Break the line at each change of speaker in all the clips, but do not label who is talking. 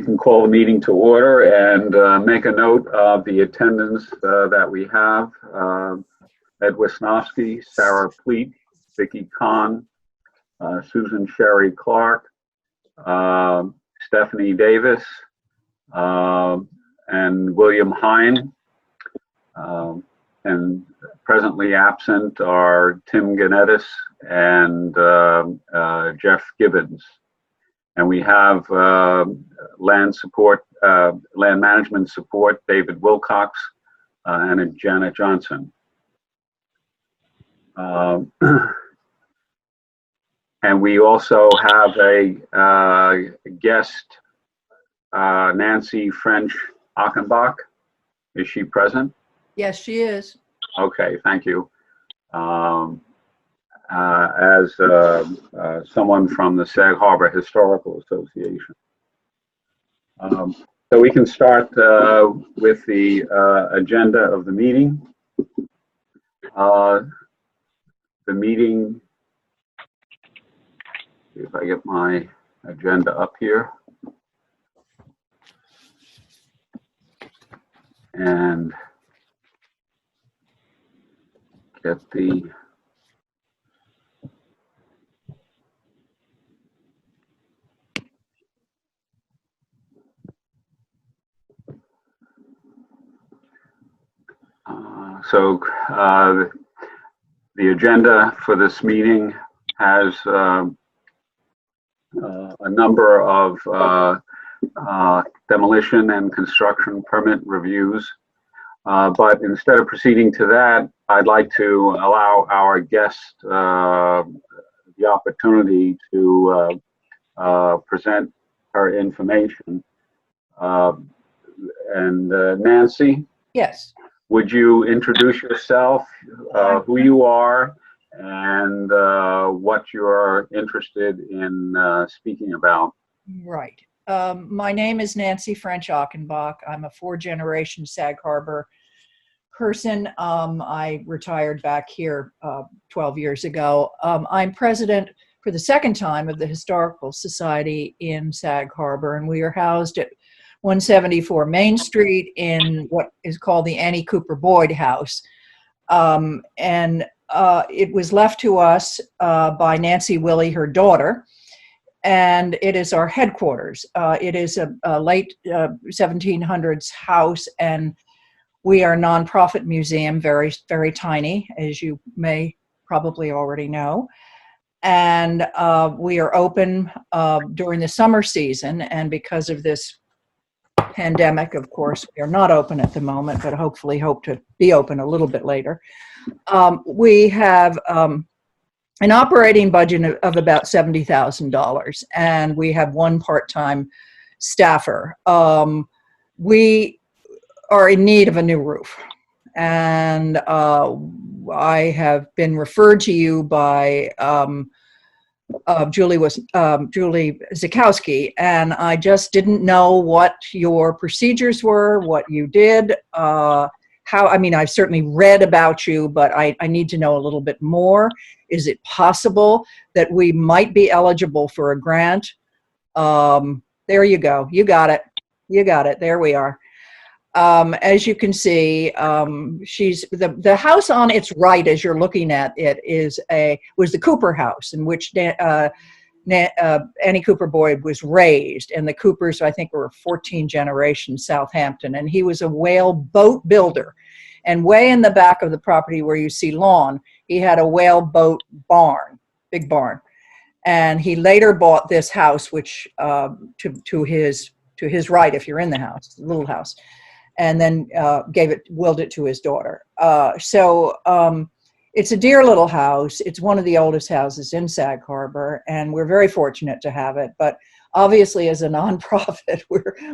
can call the meeting to order and make a note of the attendance that we have. Ed Wisnowski, Sarah Pleat, Vicki Kahn, Susan Sherry Clark, Stephanie Davis, and William Hine. And presently absent are Tim Ganettis and Jeff Gibbons. And we have land management support, David Wilcox and Janet Johnson. And we also have a guest, Nancy French Achenbach. Is she present?
Yes, she is.
Okay, thank you. As someone from the Sag Harbor Historical Association. So we can start with the agenda of the meeting. The meeting, if I get my agenda up here. And get the the agenda for this meeting has a number of demolition and construction permit reviews. But instead of proceeding to that, I'd like to allow our guest the opportunity to present her information. And Nancy?
Yes.
Would you introduce yourself, who you are, and what you're interested in speaking about?
Right. My name is Nancy French Achenbach. I'm a four-generation Sag Harbor person. I retired back here 12 years ago. I'm president for the second time of the Historical Society in Sag Harbor, and we are housed at 174 Main Street in what is called the Annie Cooper Boyd House. It was left to us by Nancy Willie, her daughter, and it is our headquarters. It is a late 1700s house, and we are a nonprofit museum, very, very tiny, as you may probably already know. And we are open during the summer season, and because of this pandemic, of course, we are not open at the moment, but hopefully hope to be open a little bit later. We have an operating budget of about $70,000, and we have one part-time staffer. We are in need of a new roof, and I have been referred to you by Julie Zakowski, and I just didn't know what your procedures were, what you did, I've certainly read about you, but I need to know a little bit more. Is it possible that we might be eligible for a grant? There you go. You got it. You got it. There we are. As you can see, she's the house on its right as you're looking at it was the Cooper house, in which Annie Cooper Boyd was raised, and the Coopers, I think, were 14 generation Southampton, and he was a whale boat builder. And way in the back of the property where you see lawn, he had a whale boat barn, big barn. And he later bought this house, which to his right, if you're in the house, the little house, and then willed it to his daughter. It's a dear little house. It's one of the oldest houses in Sag Harbor, and we're very fortunate to have it. But obviously, as a nonprofit,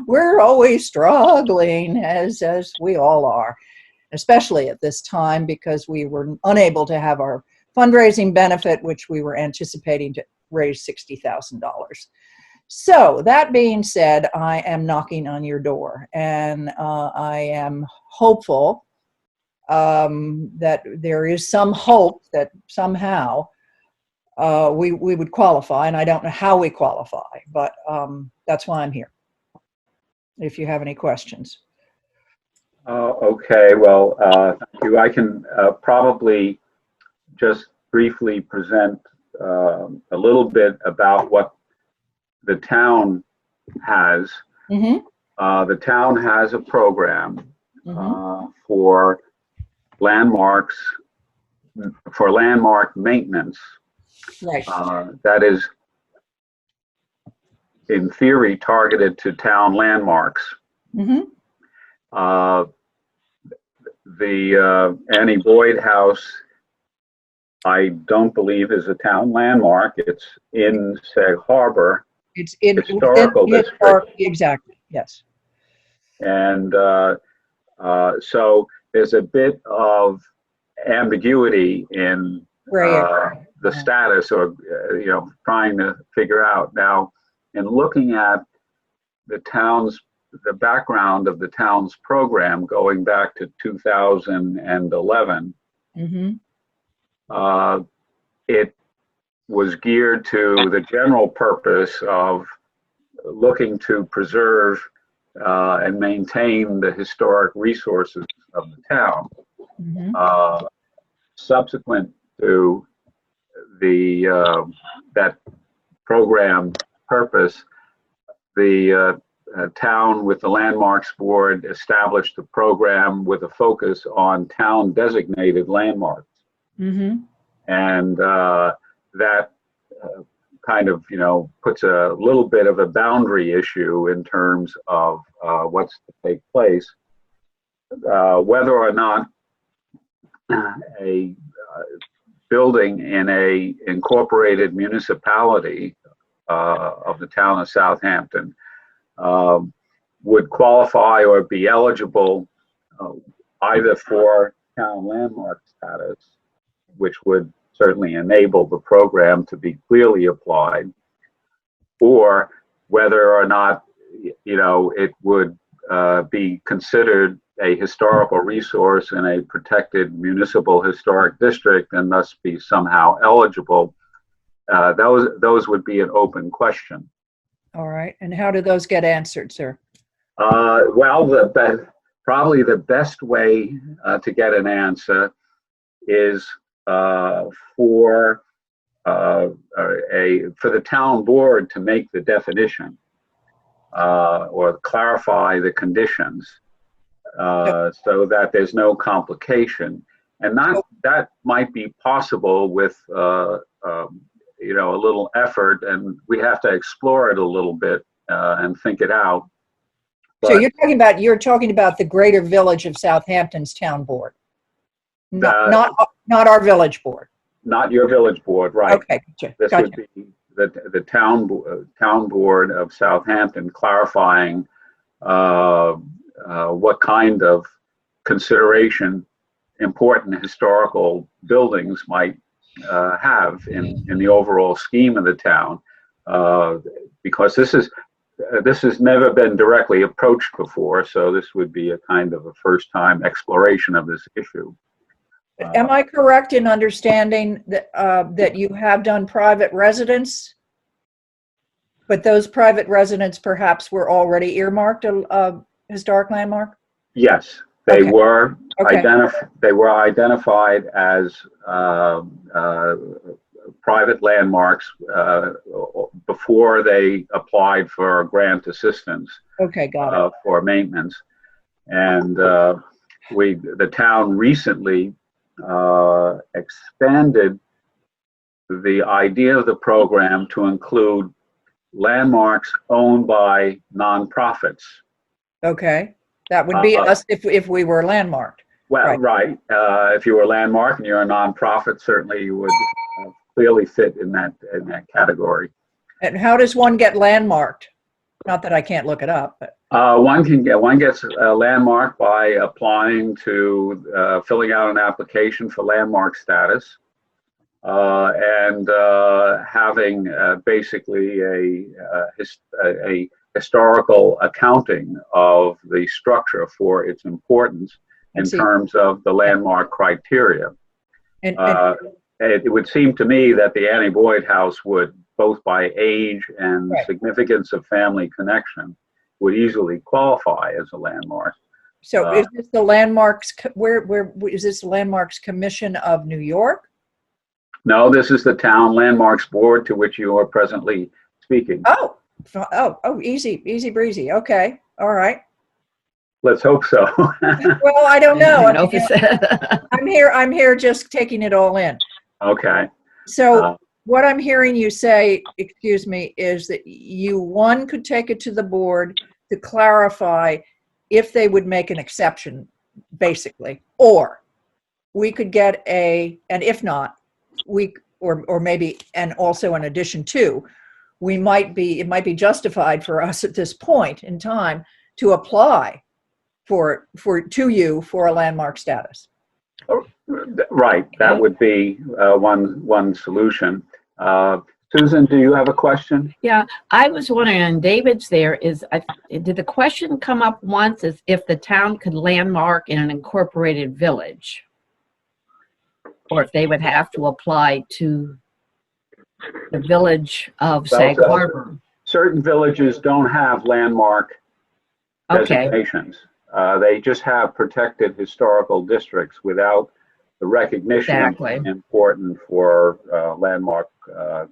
we're always struggling, as we all are, especially at this time, because we were unable to have our fundraising benefit, which we were anticipating to raise $60,000. So that being said, I am knocking on your door, and I am hopeful that there is some hope that somehow we would qualify, and I don't know how we qualify, but that's why I'm here. if you have any questions.
Okay, well, thank you. I can probably just briefly present a little bit about what the town has.
Mm-hmm.
The town has a program
Mm-hmm.
for landmarks, for landmark maintenance.
Right.
That is, in theory, targeted to town landmarks.
Mm-hmm.
The Annie Boyd House, I don't believe is a town landmark. It's in Sag Harbor
It's in
Historical
within
District.
exactly. Yes.
And so there's a bit of ambiguity in
Gray area.
the status, or trying to figure out. Now, in looking at the background of the town's program going back to 2011,
Mm-hmm.
it was geared to the general purpose of looking to preserve and maintain the historic resources of the town.
Mm-hmm.
Subsequent to that program purpose, the town, with the Landmarks Board, established a program with a focus on town designated landmarks.
Mm-hmm.
And that kind of, puts a little bit of a boundary issue in terms of what's to take place. Whether or not a building in a incorporated municipality of the town of Southampton would qualify or be eligible either for town landmark status, which would certainly enable the program to be clearly applied, or whether or not it would be considered a historical resource in a protected municipal historic district and thus be somehow eligible. Those would be an open question.
All right. And how do those get answered, sir?
Well, probably the best way to get an answer is for the town board to make the definition or clarify the conditions so that there's no complication. And that might be possible with a little effort, and we have to explore it a little bit and think it out. But,
so you're talking about the Greater Village of Southampton's town board, not our village board.
Not your village board, right?
Okay, gotcha.
This would be the town board of Southampton clarifying what kind of consideration important historical buildings might have in the overall scheme of the town, because this has never been directly approached before, so this would be a kind of a first-time exploration of this issue.
Am I correct in understanding that you have done private residence, but those private residents perhaps were already earmarked a historic landmark?
Yes, they
Okay.
were
Okay.
they were identified as private landmarks before they applied for grant assistance.
Okay, got it.
For maintenance, and the town recently expanded the idea of the program to include landmarks owned by nonprofits.
Okay, that would be us if we were landmarked.
Well, right. If you were landmark and you're a nonprofit, certainly you would clearly fit in that category.
And how does one get landmarked? Not that I can't look it up, but
one gets a landmark by applying to filling out an application for landmark status, and having basically a historical accounting of the structure for its importance in terms of the landmark criteria.
And
it would seem to me that the Annie Boyd House would, both by age and
Right.
significance of family connection, would easily qualify as a landmark.
So is this the landmarks, where is this the Landmarks Commission of New York?
No, this is the Town Landmarks Board, to which you are presently speaking.
Oh, easy breezy. Okay. All right.
Let's hope so.
Well, I don't know.
I don't know if it's
I'm here just taking it all in.
Okay.
So what I'm hearing you say, excuse me, is that one could take it to the board to clarify if they would make an exception, basically, or we could get and if not, or maybe, and also in addition to, it might be justified for us at this point in time to apply to you for a landmark status.
Right. That would be one solution. Susan, do you have a question?
Yeah, I was wondering, and David's there, did the question come up once as if the town could landmark in an incorporated village? Or if they would have to apply to the village of Sag Harbor?
Certain villages don't have landmark designations. They just have protected historical districts without the recognition important for landmark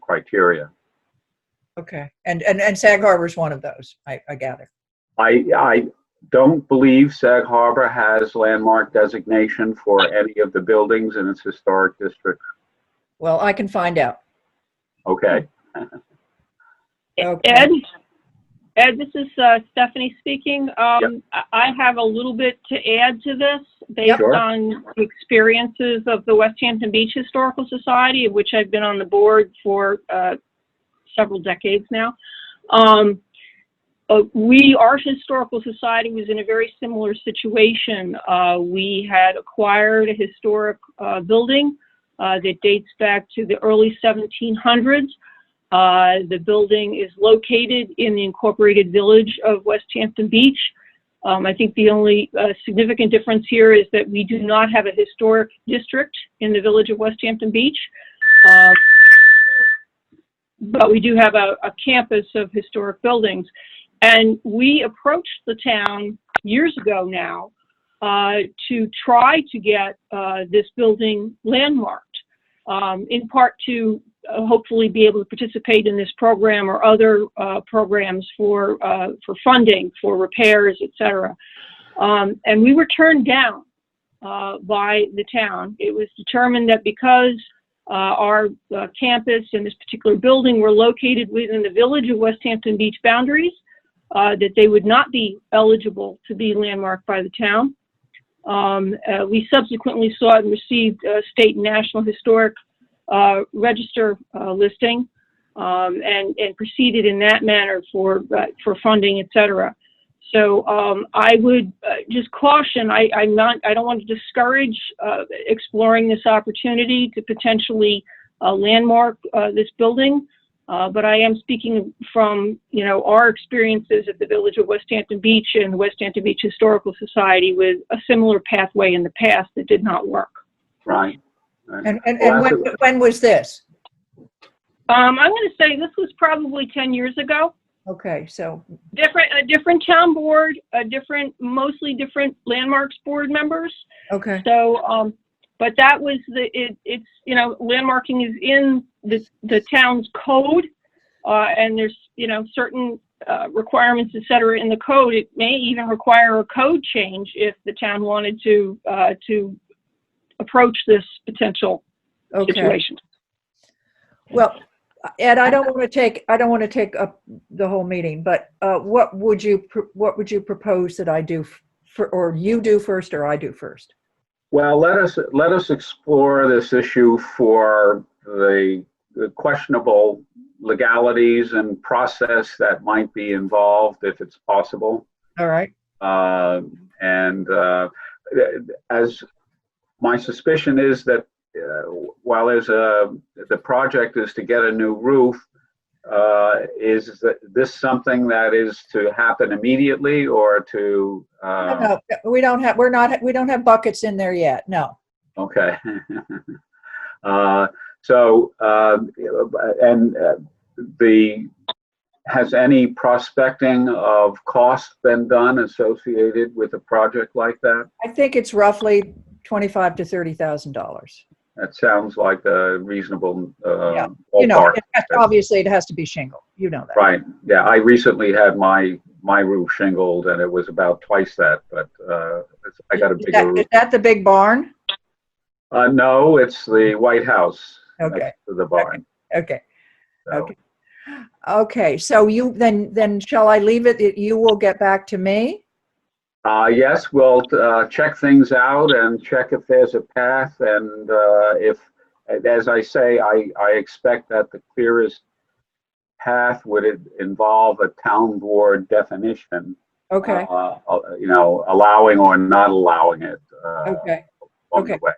criteria.
Okay, and Sag Harbor is one of those, I gather.
I don't believe Sag Harbor has landmark designation for any of the buildings in its historic district.
Well, I can find out.
Okay.
Okay.
Ed, this is Stephanie speaking.
Yep.
I have a little bit to add to this based on the experiences of the West Hampton Beach Historical Society, of which I've been on the board for several decades now. Our historical society was in a very similar situation. We had acquired a historic building that dates back to the early 1700s. The building is located in the incorporated village of West Hampton Beach. I think the only significant difference here is that we do not have a historic district in the village of West Hampton Beach, but we do have a campus of historic buildings. And we approached the town years ago now to try to get this building landmarked, in part to hopefully be able to participate in this program or other programs for funding, for repairs, etc. And we were turned down by the town. It was determined that because our campus and this particular building were located within the village of West Hampton Beach boundaries, that they would not be eligible to be landmarked by the town. We subsequently sought and received state and national historic register listing, and proceeded in that manner for funding, etc. So I would just caution. I don't want to discourage exploring this opportunity to potentially landmark this building, but I am speaking from our experiences at the village of West Hampton Beach and the West Hampton Beach Historical Society with a similar pathway in the past that did not work.
Right.
And when was this?
I'm going to say this was probably 10 years ago.
Okay, so
a different town board, mostly different landmarks board members.
Okay.
So, but that was it's landmarking is in the town's code, and there's certain requirements, etc. in the code. It may even require a code change if the town wanted to approach this potential situation.
Well, Ed, I don't want to take up the whole meeting, but what would you propose that I do, or you do first, or I do first?
Well, let us explore this issue for the questionable legalities and process that might be involved, if it's possible.
All right.
As my suspicion is that while the project is to get a new roof, is this something that is to happen immediately, or to?
No, we don't have buckets in there yet. No.
Okay. The Has any prospecting of cost been done associated with a project like that?
I think it's roughly $25,000 to $30,000.
That sounds like a reasonable
Yeah. You know,
ballpark.
obviously it has to be shingle. You know that.
Right. Yeah, I recently had my roof shingled, and it was about twice that. But I got a bigger roof.
Is that the big barn?
No, it's the White House
Okay.
next to the barn.
Okay.
So,
Okay. Okay. So you then shall I leave it that you will get back to me?
yes, we'll check things out and check if there's a path, and if, as I say, I expect that the clearest path would involve a town board definition.
Okay.
You know, allowing or not allowing it.
Okay.
Along
Okay.
the way.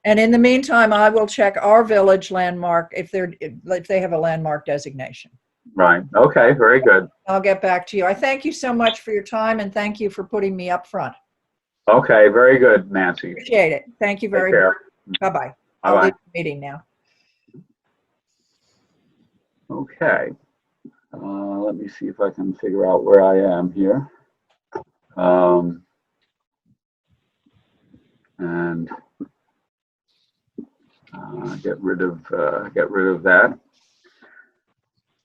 And in the meantime, I will check our village landmark if they have a landmark designation.
Right. Okay. Very good.
I'll get back to you. I thank you so much for your time and thank you for putting me up front.
Okay. Very good, Nancy.
Appreciate it. Thank you very
Take care.
much. Bye-bye. I'll
Bye-bye.
leave the meeting now.
Okay. Let me see if I can figure out where I am here. And get rid of that.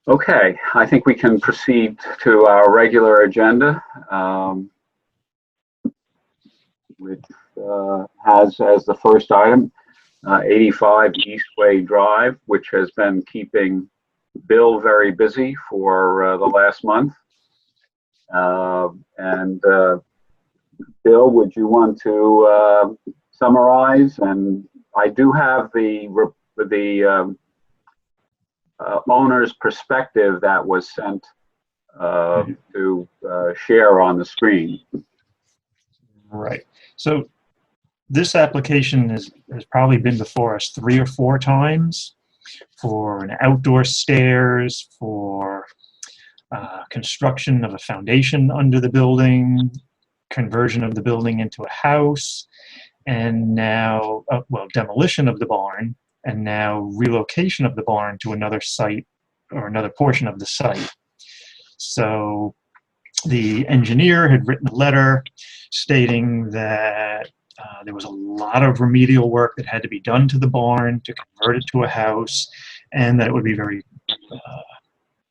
Okay, I think we can proceed to our regular agenda, which has as the first item 85 Eastway Drive, which has been keeping Bill very busy for the last month. Bill, would you want to summarize? And I do have the owner's perspective that was sent to share on the screen.
Right. So this application has probably been before us 3 or 4 times for an outdoor stairs, for construction of a foundation under the building, conversion of the building into a house, and now, demolition of the barn, and now relocation of the barn to another site or another portion of the site. So the engineer had written a letter stating that there was a lot of remedial work that had to be done to the barn to convert it to a house, and that it would be very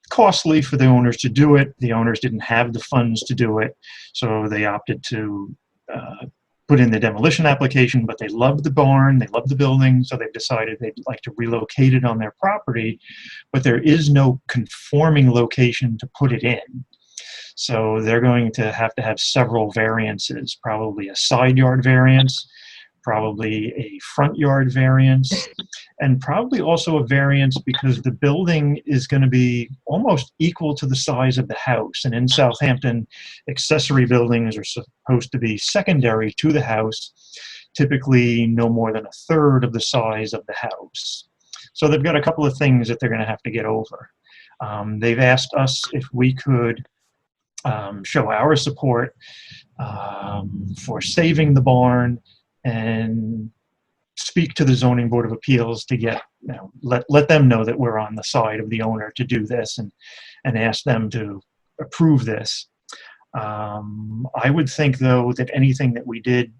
costly for the owners to do it. The owners didn't have the funds to do it, so they opted to put in the demolition application, but they loved the barn, they loved the building, so they've decided they'd like to relocate it on their property, but there is no conforming location to put it in. So they're going to have several variances, probably a side yard variance, probably a front yard variance, and probably also a variance because the building is going to be almost equal to the size of the house. And in Southampton, accessory buildings are supposed to be secondary to the house, typically no more than 1/3 of the size of the house. So they've got a couple of things that they're going to have to get over. They've asked us if we could show our support for saving the barn and speak to the Zoning Board of Appeals to get, let them know that we're on the side of the owner to do this, and ask them to approve this. I would think, though, that anything that we did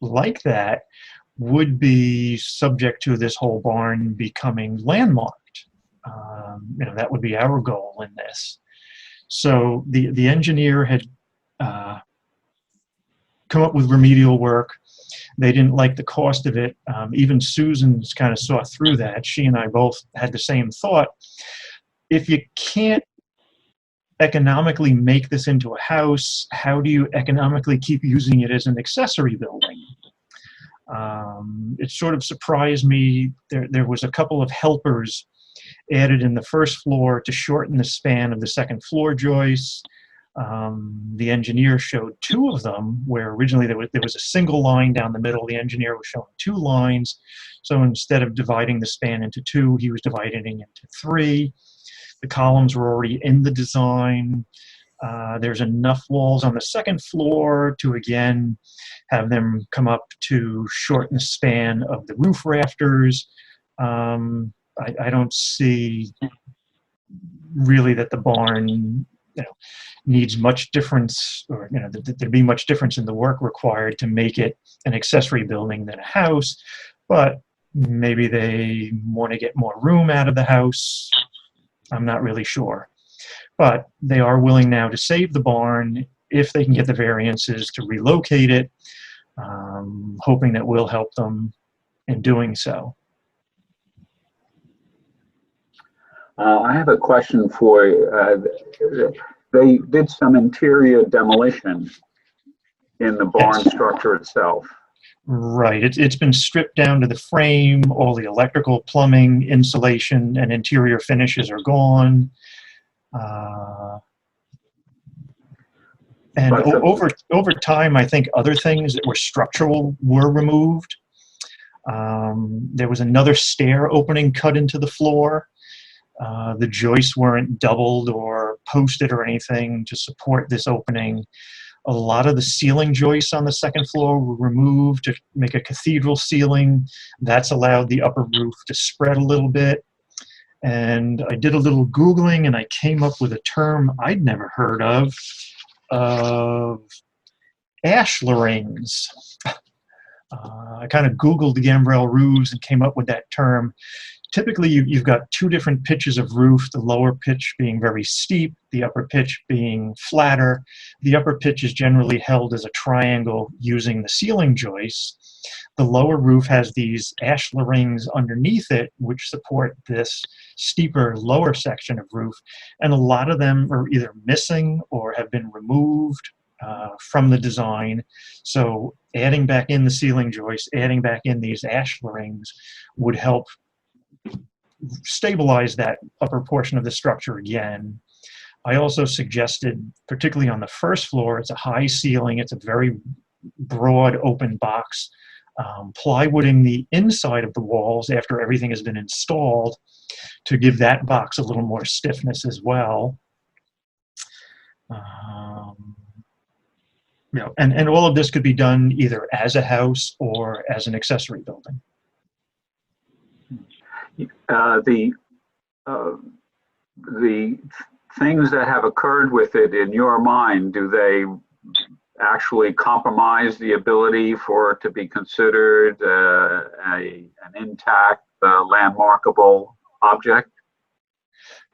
like that would be subject to this whole barn becoming landmarked. That would be our goal in this. So the engineer had come up with remedial work. They didn't like the cost of it. Even Susan's kind of saw through that. She and I both had the same thought. If you can't economically make this into a house, how do you economically keep using it as an accessory building? It sort of surprised me. There was a couple of helpers added in the first floor to shorten the span of the second floor joists. The engineer showed 2 of them, where originally there was a single line down the middle. The engineer was showing 2 lines. So instead of dividing the span into 2, he was dividing it into 3. The columns were already in the design. There's enough walls on the second floor to, again, have them come up to shorten the span of the roof rafters. I don't see really that the barn, needs much difference, or that there'd be much difference in the work required to make it an accessory building than a house. But maybe they want to get more room out of the house. I'm not really sure. But they are willing now to save the barn if they can get the variances to relocate it, hoping that we'll help them in doing so.
I have a question for you. They did some interior demolition in the barn
Yes.
structure itself.
Right. It's been stripped down to the frame. All the electrical, plumbing, insulation, and interior finishes are gone. And over time, I think other things that were structural were removed. There was another stair opening cut into the floor. The joists weren't doubled or posted or anything to support this opening. A lot of the ceiling joists on the second floor were removed to make a cathedral ceiling. That's allowed the upper roof to spread a little bit. And I did a little Googling and I came up with a term I'd never heard of ashlarings. I kind of Googled the gambrel roofs and came up with that term. Typically, you've got two different pitches of roof, the lower pitch being very steep, the upper pitch being flatter. The upper pitch is generally held as a triangle using the ceiling joists. The lower roof has these ashlar rings underneath it, which support this steeper lower section of roof. And a lot of them are either missing or have been removed from the design. So adding back in the ceiling joists, adding back in these ashlar rings would help stabilize that upper portion of the structure again. I also suggested, particularly on the first floor, it's a high ceiling, it's a very broad open box, plywooding the inside of the walls after everything has been installed to give that box a little more stiffness as well. And all of this could be done either as a house or as an accessory building.
The things that have occurred with it in your mind, do they actually compromise the ability for it to be considered an intact, landmarkable object?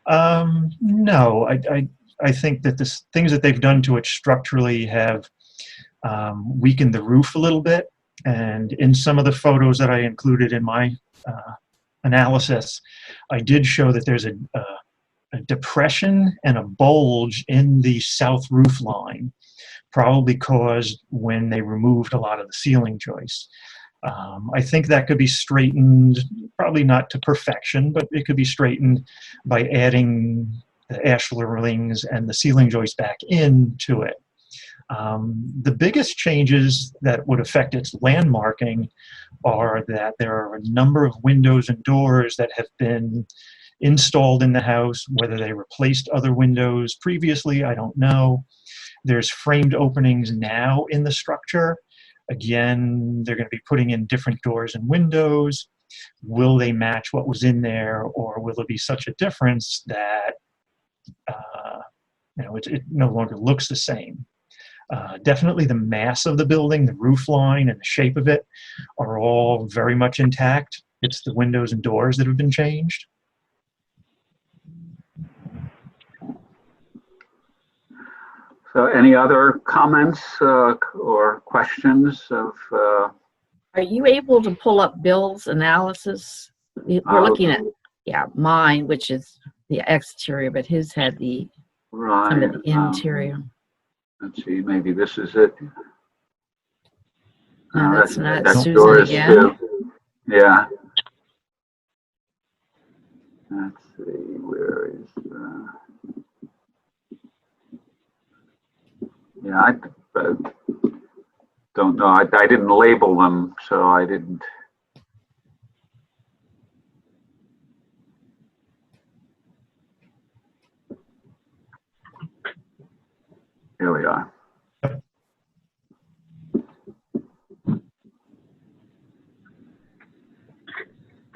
No, I think that the things that they've done to it structurally have weakened the roof a little bit. And in some of the photos that I included in my analysis, I did show that there's a depression and a bulge in the south roof line, probably caused when they removed a lot of the ceiling joists. I think that could be straightened, probably not to perfection, but it could be straightened by adding the ashlar rings and the ceiling joists back into it. The biggest changes that would affect its landmarking are that there are a number of windows and doors that have been installed in the house. Whether they replaced other windows previously, I don't know. There's framed openings now in the structure. Again, they're going to be putting in different doors and windows. Will they match what was in there, or will it be such a difference that it no longer looks the same? Definitely the mass of the building, the roof line, and the shape of it are all very much intact. It's the windows and doors that have been changed.
So any other comments or questions of?
Are you able to pull up Bill's analysis? We're looking at, mine, which is the exterior, but his had some of the interior.
Let's see, maybe this is it.
No, that's not
that's
Susan
yours
again.
Too. Yeah. Let's see, where is? Yeah, I don't know. I didn't label them, so I didn't. Here we are.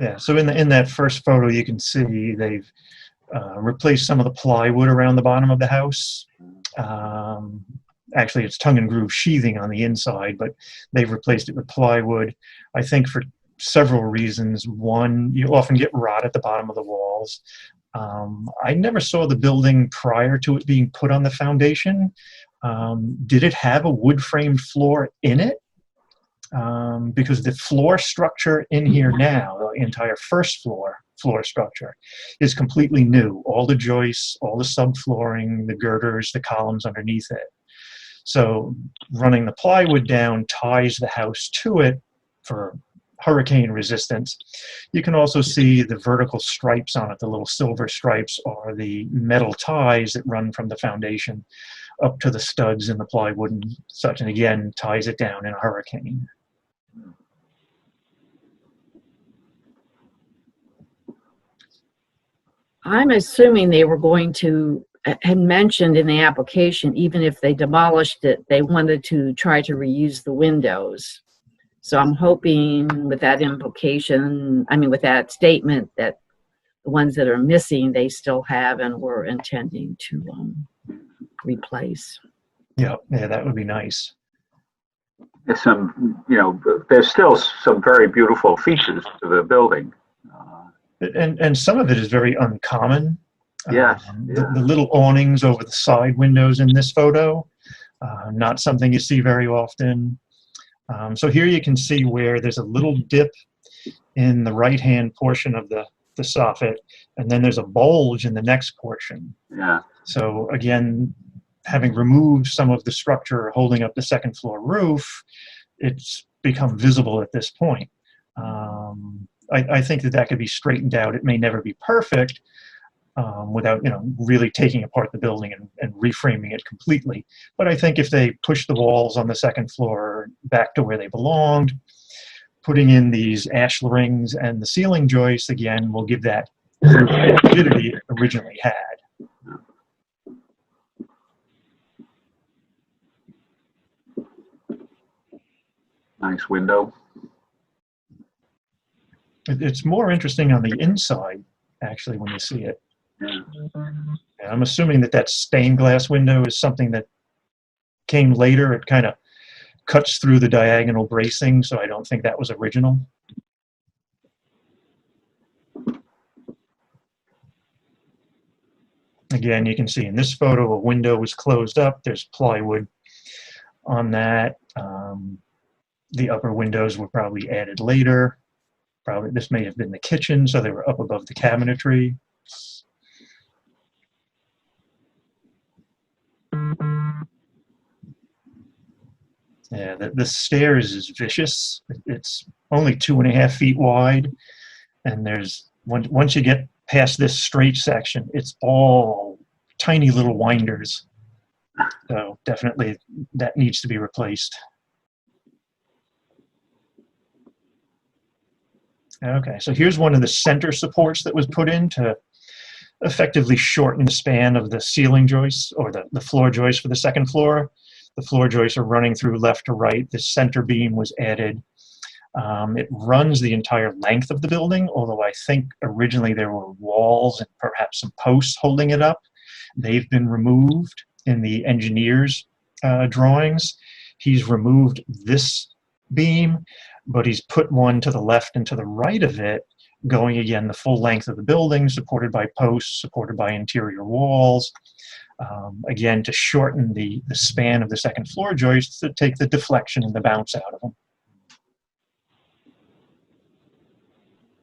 Yeah, so in that first photo, you can see they've replaced some of the plywood around the bottom of the house. Actually, it's tongue and groove sheathing on the inside, but they've replaced it with plywood. I think for several reasons. One, you often get rot at the bottom of the walls. I never saw the building prior to it being put on the foundation. Did it have a wood framed floor in it? Because the floor structure in here now, the entire first floor structure, is completely new. All the joists, all the subflooring, the girders, the columns underneath it. So running the plywood down ties the house to it for hurricane resistance. You can also see the vertical stripes on it. The little silver stripes are the metal ties that run from the foundation up to the studs in the plywood and such, and again ties it down in a hurricane.
I'm assuming they were going to, had mentioned in the application, even if they demolished it, they wanted to try to reuse the windows. So I'm hoping with that implication, I mean, with that statement, that the ones that are missing, they still have and were intending to replace.
Yeah, that would be nice.
There's there's still some very beautiful features to the building.
And some of it is very uncommon.
Yes.
The little awnings over the side windows in this photo, not something you see very often. So here you can see where there's a little dip in the right-hand portion of the soffit, and then there's a bulge in the next portion.
Yeah.
So again, having removed some of the structure holding up the second floor roof, it's become visible at this point. I think that could be straightened out. It may never be perfect without really taking apart the building and reframing it completely. But I think if they push the walls on the second floor back to where they belonged, putting in these ashlar rings and the ceiling joists again will give that rigidity it originally had.
Nice window.
It's more interesting on the inside, actually, when you see it.
Yeah.
And I'm assuming that stained glass window is something that came later. It kind of cuts through the diagonal bracing, so I don't think that was original. Again, you can see in this photo, a window was closed up. There's plywood on that. The upper windows were probably added later. Probably this may have been the kitchen, so they were up above the cabinetry. Yeah, the stairs is vicious. It's only 2.5 feet wide, and there's once you get past this straight section, it's all tiny little winders. So definitely that needs to be replaced. Okay, so here's one of the center supports that was put in to effectively shorten the span of the ceiling joists or the floor joists for the second floor. The floor joists are running through left to right. The center beam was added. It runs the entire length of the building, although I think originally there were walls and perhaps some posts holding it up. They've been removed in the engineer's drawings. He's removed this beam, but he's put one to the left and to the right of it, going again the full length of the building, supported by posts, supported by interior walls, again to shorten the span of the second floor joists to take the deflection and the bounce out of them.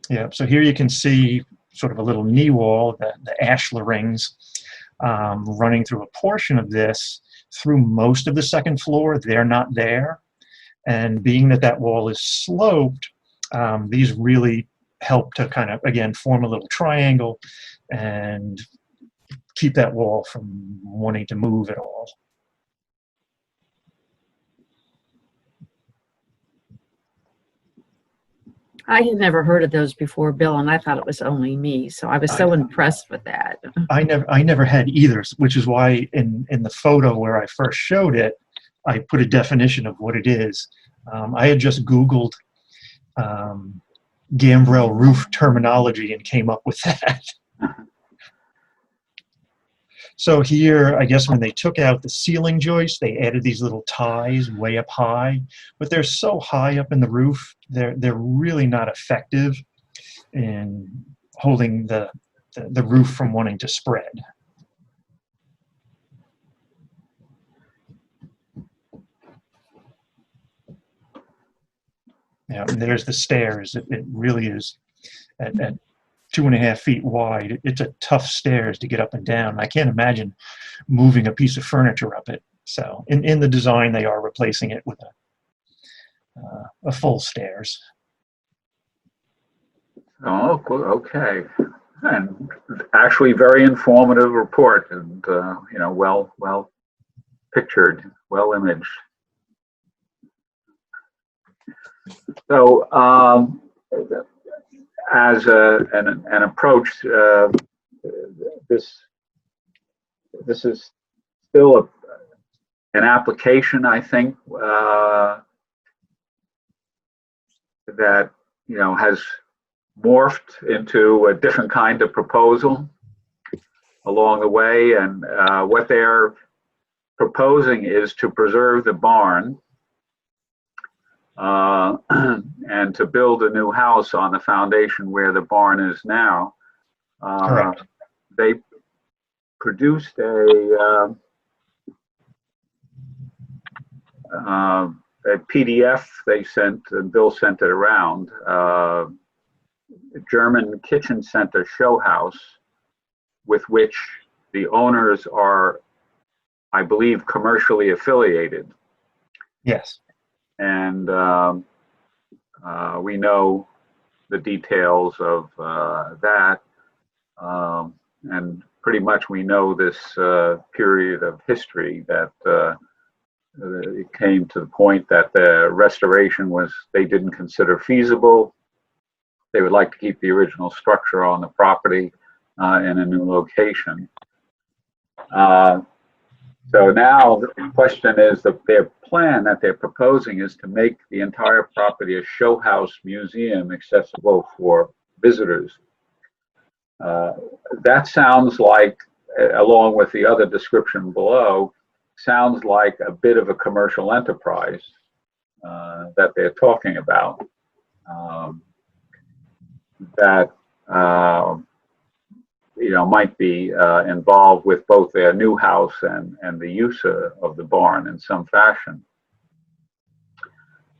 Yeah, so here you can see sort of a little knee wall, the ashlar rings running through a portion of this through most of the second floor. They're not there. And being that wall is sloped, these really help to kind of, again, form a little triangle and keep that wall from wanting to move at all.
I had never heard of those before, Bill, and I thought it was only me. So I was so impressed with that.
I never had either, which is why in the photo where I first showed it, I put a definition of what it is. I had just Googled gambrel roof terminology and came up with that. So here, I guess when they took out the ceiling joist, they added these little ties way up high, but they're so high up in the roof, they're really not effective in holding the roof from wanting to spread. Yeah, and there's the stairs. It really is at 2.5 feet wide. It's a tough stairs to get up and down. I can't imagine moving a piece of furniture up it. So in the design, they are replacing it with a full stairs.
Oh, okay. And actually very informative report and, you know, well pictured, well imaged. So, as an approach, this is still an application, I think, that, you know, has morphed into a different kind of proposal along the way, and what they're proposing is to preserve the barn and to build a new house on the foundation where the barn is now.
Correct.
They produced a PDF they sent, and Bill sent it around, German kitchen center show house, with which the owners are, I believe, commercially affiliated.
Yes.
And we know the details of that, and pretty much we know this period of history that it came to the point that the restoration was, they didn't consider feasible. They would like to keep the original structure on the property in a new location. So now the question is that their plan that they're proposing is to make the entire property a show house museum accessible for visitors. That sounds like, along with the other description below, sounds like a bit of a commercial enterprise that they're talking about. That you know, might be involved with both their new house and the use of the barn in some fashion.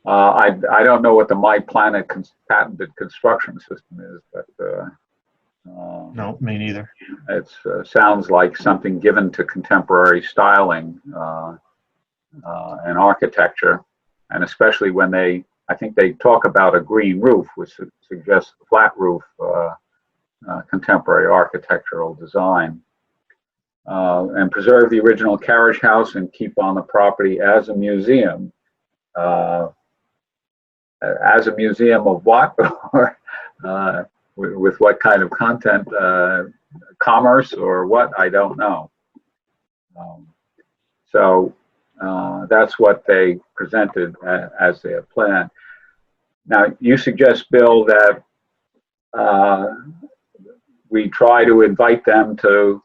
I don't know what the My Planet patented construction system is, but
No, me neither.
it sounds like something given to contemporary styling and architecture, and especially when I think they talk about a green roof, which suggests a flat roof, contemporary architectural design, and preserve the original carriage house and keep on the property as a museum. As a museum of what? Or with what kind of content? Commerce or what? I don't know. So that's what they presented as their plan. Now, you suggest, Bill, that we try to invite them to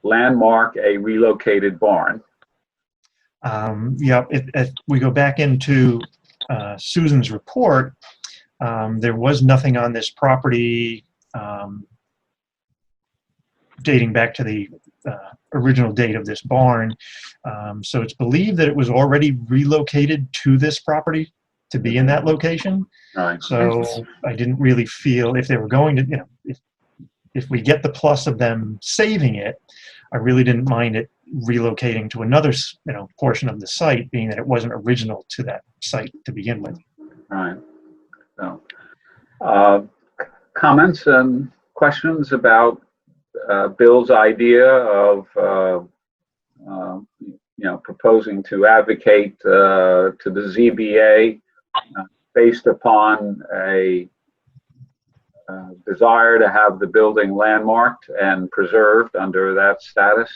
landmark a relocated barn.
Yeah, if we go back into Susan's report, there was nothing on this property dating back to the original date of this barn. So it's believed that it was already relocated to this property to be in that location.
Right.
So I didn't really feel if they were going to, you know, if we get the plus of them saving it, I really didn't mind it relocating to another, you know, portion of the site, being that it wasn't original to that site to begin with.
Right. So, comments and questions about Bill's idea of, you know, proposing to advocate to the ZBA based upon a desire to have the building landmarked and preserved under that status?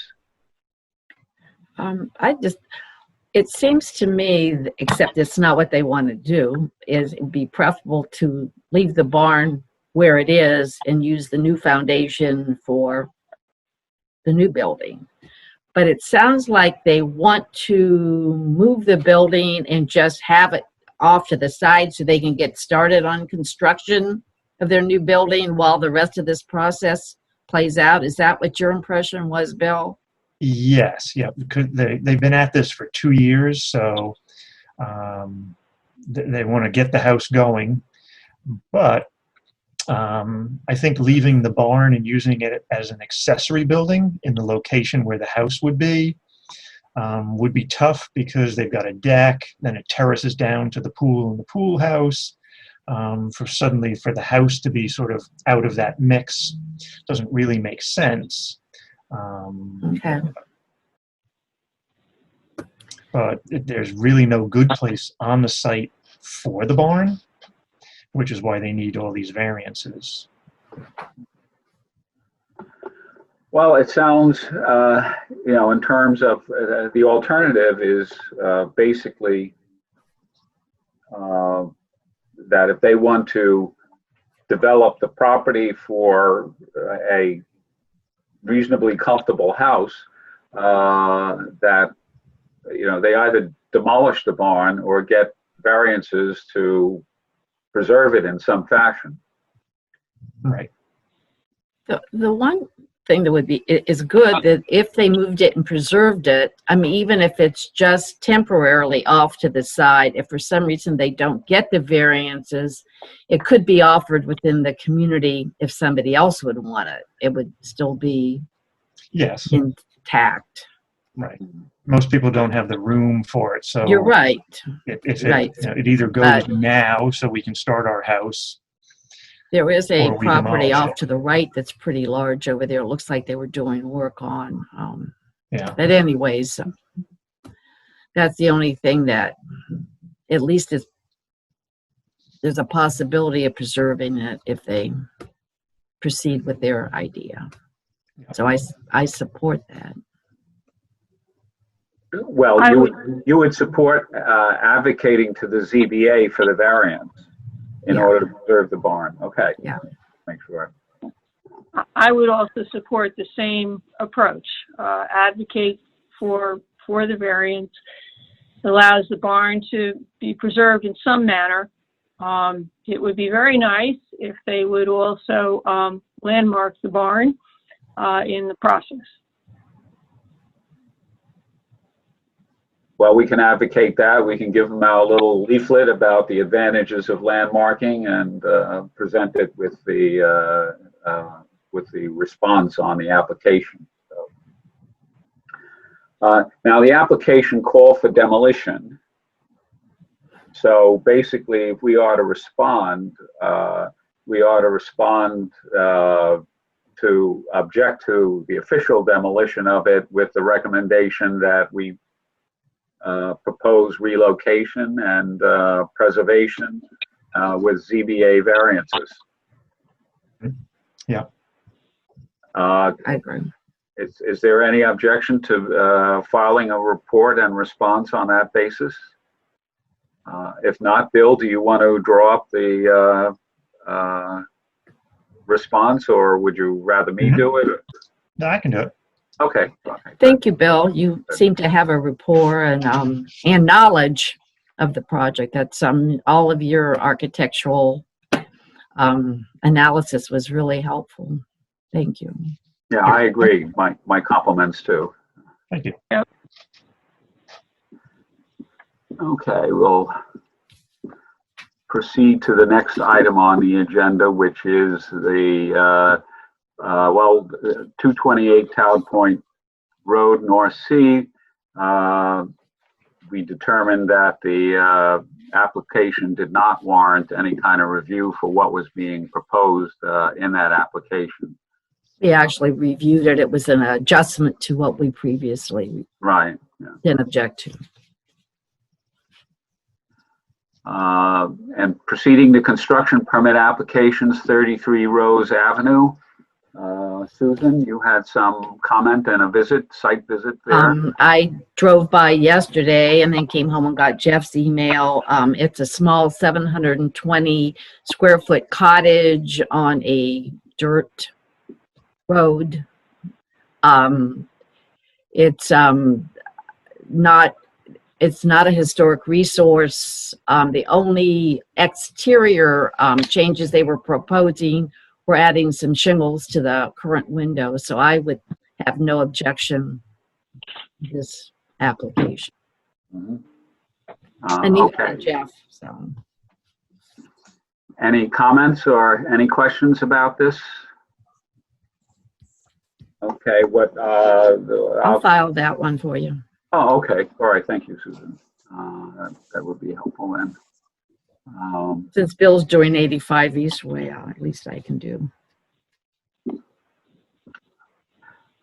It seems to me, except it's not what they want to do, is it'd be preferable to leave the barn where it is and use the new foundation for the new building. But it sounds like they want to move the building and just have it off to the side so they can get started on construction of their new building while the rest of this process plays out. Is that what your impression was, Bill?
Yes, yeah, because they've been at this for 2 years, so they want to get the house going. But I think leaving the barn and using it as an accessory building in the location where the house would be tough, because they've got a deck, then it terraces down to the pool and the pool house. For the house to be sort of out of that mix doesn't really make sense.
Okay.
But there's really no good place on the site for the barn, which is why they need all these variances.
Well, it sounds, in terms of the alternative is basically that if they want to develop the property for a reasonably comfortable house, that, they either demolish the barn or get variances to preserve it in some fashion.
Right.
The one thing that would be is good that if they moved it and preserved it, I mean, even if it's just temporarily off to the side, if for some reason they don't get the variances, it could be offered within the community if somebody else would want it. It would still be intact.
Right. Most people don't have the room for it, so
you're right.
It either goes now so we can start our house.
There is a property off
it.
to the right that's pretty large over there. It looks like they were doing work on. But anyways, that's the only thing that at least there's a possibility of preserving it if they proceed with their idea. So I support that.
Well, you would support advocating to the ZBA for the variance in order to preserve the barn. Okay.
Yeah.
Make sure.
I would also support the same approach. Advocate for the variance. Allows the barn to be preserved in some manner. It would be very nice if they would also landmark the barn in the process.
Well, we can advocate that. We can give them our little leaflet about the advantages of landmarking and present it with the response on the application. So, now, the application called for demolition. So basically, if we are to respond, to object to the official demolition of it with the recommendation that we propose relocation and preservation with ZBA variances.
Yeah.
I agree.
Is there any objection to filing a report and response on that basis? If not, Bill, do you want to draw up the response, or would you rather me do it?
No, I can do it.
Okay.
Thank you, Bill. You seem to have a rapport and knowledge of the project. That's all of your architectural analysis was really helpful. Thank you.
Yeah, I agree. My compliments too.
Thank you.
Yep.
Okay, we'll proceed to the next item on the agenda, which is the 228 Town Point Road, North Sea. We determined that the application did not warrant any kind of review for what was being proposed in that application.
We actually reviewed it. It was an adjustment to what we previously didn't object to.
And proceeding to construction permit applications, 33 Rose Avenue. Susan, you had some comment and a site visit there.
I drove by yesterday and then came home and got Jeff's email. It's a small 720 square foot cottage on a dirt road. It's not a historic resource. The only exterior changes they were proposing were adding some shingles to the current windows. So I would have no objection to this application.
Mhm.
And neither
Okay.
did Jeff. So
Any comments or any questions about this? Okay,
I'll file that one for you.
Oh, okay. All right. Thank you, Susan. That would be helpful then.
Since Bill's doing 85 East Way, at least I can do.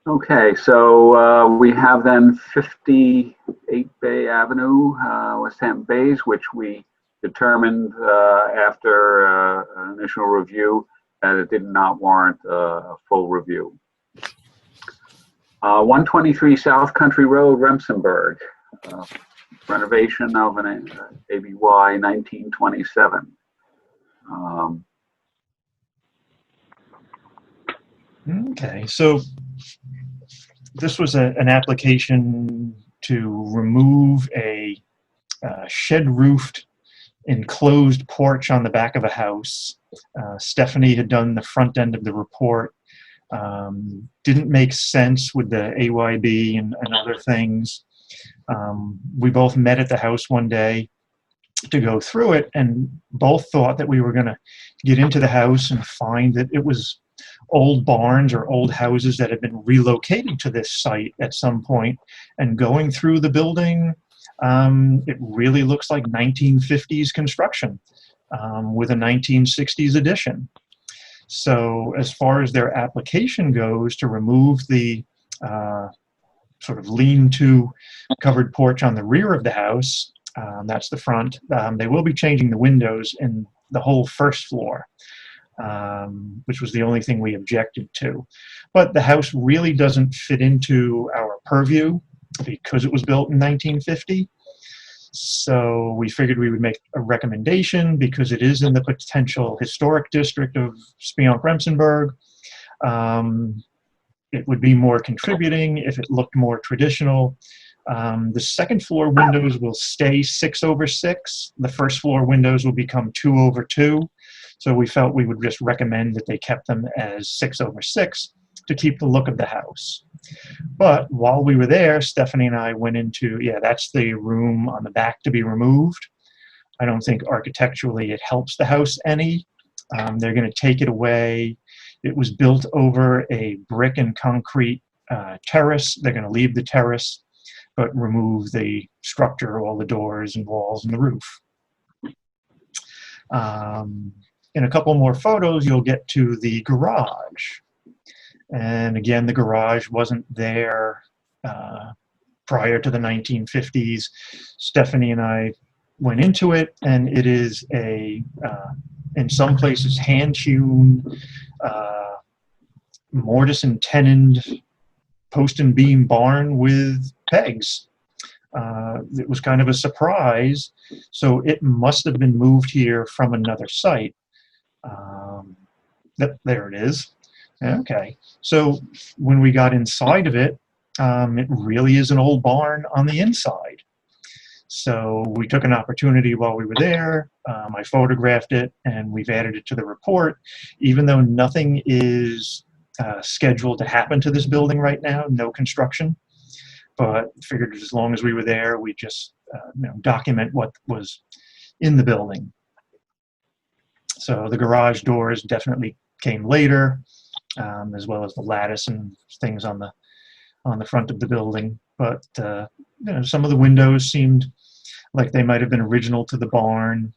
Okay, so we have then 58 Bay Avenue, West Hampton Bays, which we determined after an initial review that it did not warrant a full review. 123 South Country Road, Remsenburg, renovation of an ABY 1927.
Okay, so this was an application to remove a shed-roofed enclosed porch on the back of a house. Stephanie had done the front end of the report. Didn't make sense with the AYB and other things. We both met at the house one day to go through it, and both thought that we were going to get into the house and find that it was old barns or old houses that had been relocated to this site at some point. And going through the building, it really looks like 1950s construction with a 1960s addition. So as far as their application goes to remove the sort of lean-to covered porch on the rear of the house, that's the front, they will be changing the windows in the whole first floor, which was the only thing we objected to. But the house really doesn't fit into our purview because it was built in 1950. So we figured we would make a recommendation because it is in the potential historic district of Spionk-Remsenburg. It would be more contributing if it looked more traditional. The second floor windows will stay 6/6. The first floor windows will become 2/2. So we felt we would just recommend that they kept them as 6/6 to keep the look of the house. But while we were there, Stephanie and I went into, that's the room on the back to be removed. I don't think architecturally it helps the house any. They're going to take it away. It was built over a brick and concrete terrace. They're going to leave the terrace, but remove the structure, all the doors and walls and the roof. In a couple more photos, you'll get to the garage. And again, the garage wasn't there prior to the 1950s. Stephanie and I went into it, and it is in some places, hand-hewn, mortise and tenoned post and beam barn with pegs. It was kind of a surprise, so it must have been moved here from another site. There it is. Okay, so when we got inside of it, it really is an old barn on the inside. So we took an opportunity while we were there. I photographed it, and we've added it to the report. Even though nothing is scheduled to happen to this building right now, no construction, but figured as long as we were there, we just document what was in the building. So the garage doors definitely came later, as well as the lattice and things on the front of the building. But some of the windows seemed like they might have been original to the barn,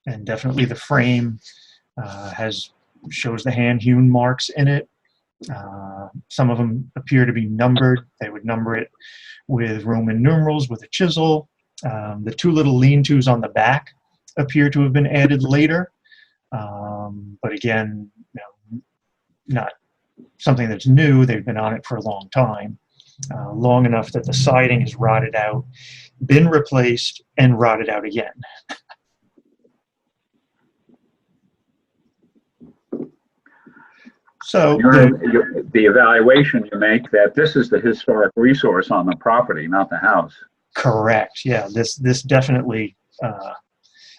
and definitely the frame shows the hand-hewn marks in it. Some of them appear to be numbered. They would number it with Roman numerals with a chisel. The two little lean-tos on the back appear to have been added later, but again, not something that's new. They've been on it for a long time, long enough that the siding is rotted out, been replaced, and rotted out again. So
The evaluation you make that this is the historic resource on the property, not the house.
correct. Yeah, this definitely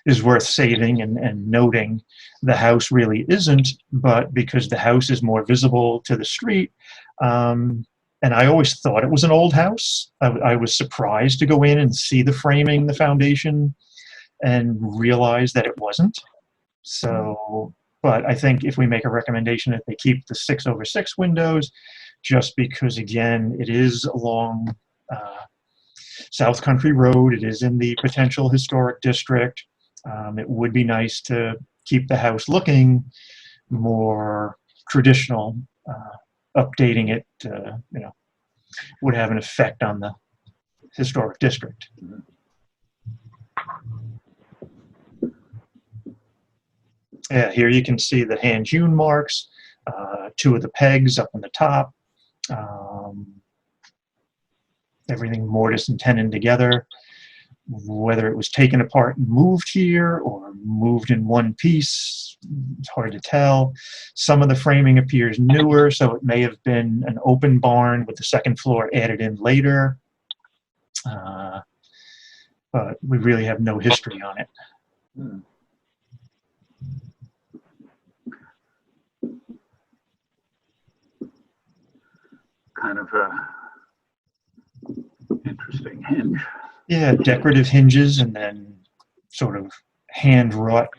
is worth saving and noting. The house really isn't, but because the house is more visible to the street, and I always thought it was an old house. I was surprised to go in and see the framing, the foundation, and realize that it wasn't. So, but I think if we make a recommendation that they keep the 6/6 windows, just because, again, it is along South Country Road, it is in the potential historic district. It would be nice to keep the house looking more traditional. Updating it, would have an effect on the historic district. Yeah, here you can see the hand-hewn marks, 2 of the pegs up on the top, everything mortise and tenon together. Whether it was taken apart and moved here or moved in one piece, it's hard to tell. Some of the framing appears newer, so it may have been an open barn with the second floor added in later. But we really have no history on it.
Kind of a interesting hinge.
Yeah, decorative hinges and then sort of hand-wrought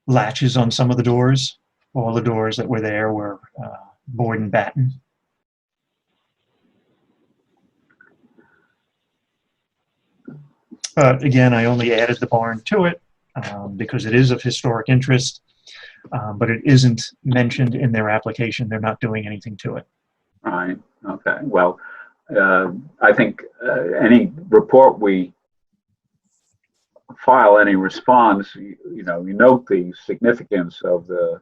latches on some of the doors. All the doors that were there were board and batten. But again, I only added the barn to it because it is of historic interest, but it isn't mentioned in their application. They're not doing anything to it.
Right. Okay. Well, I think any report we file, any response, you note the significance of the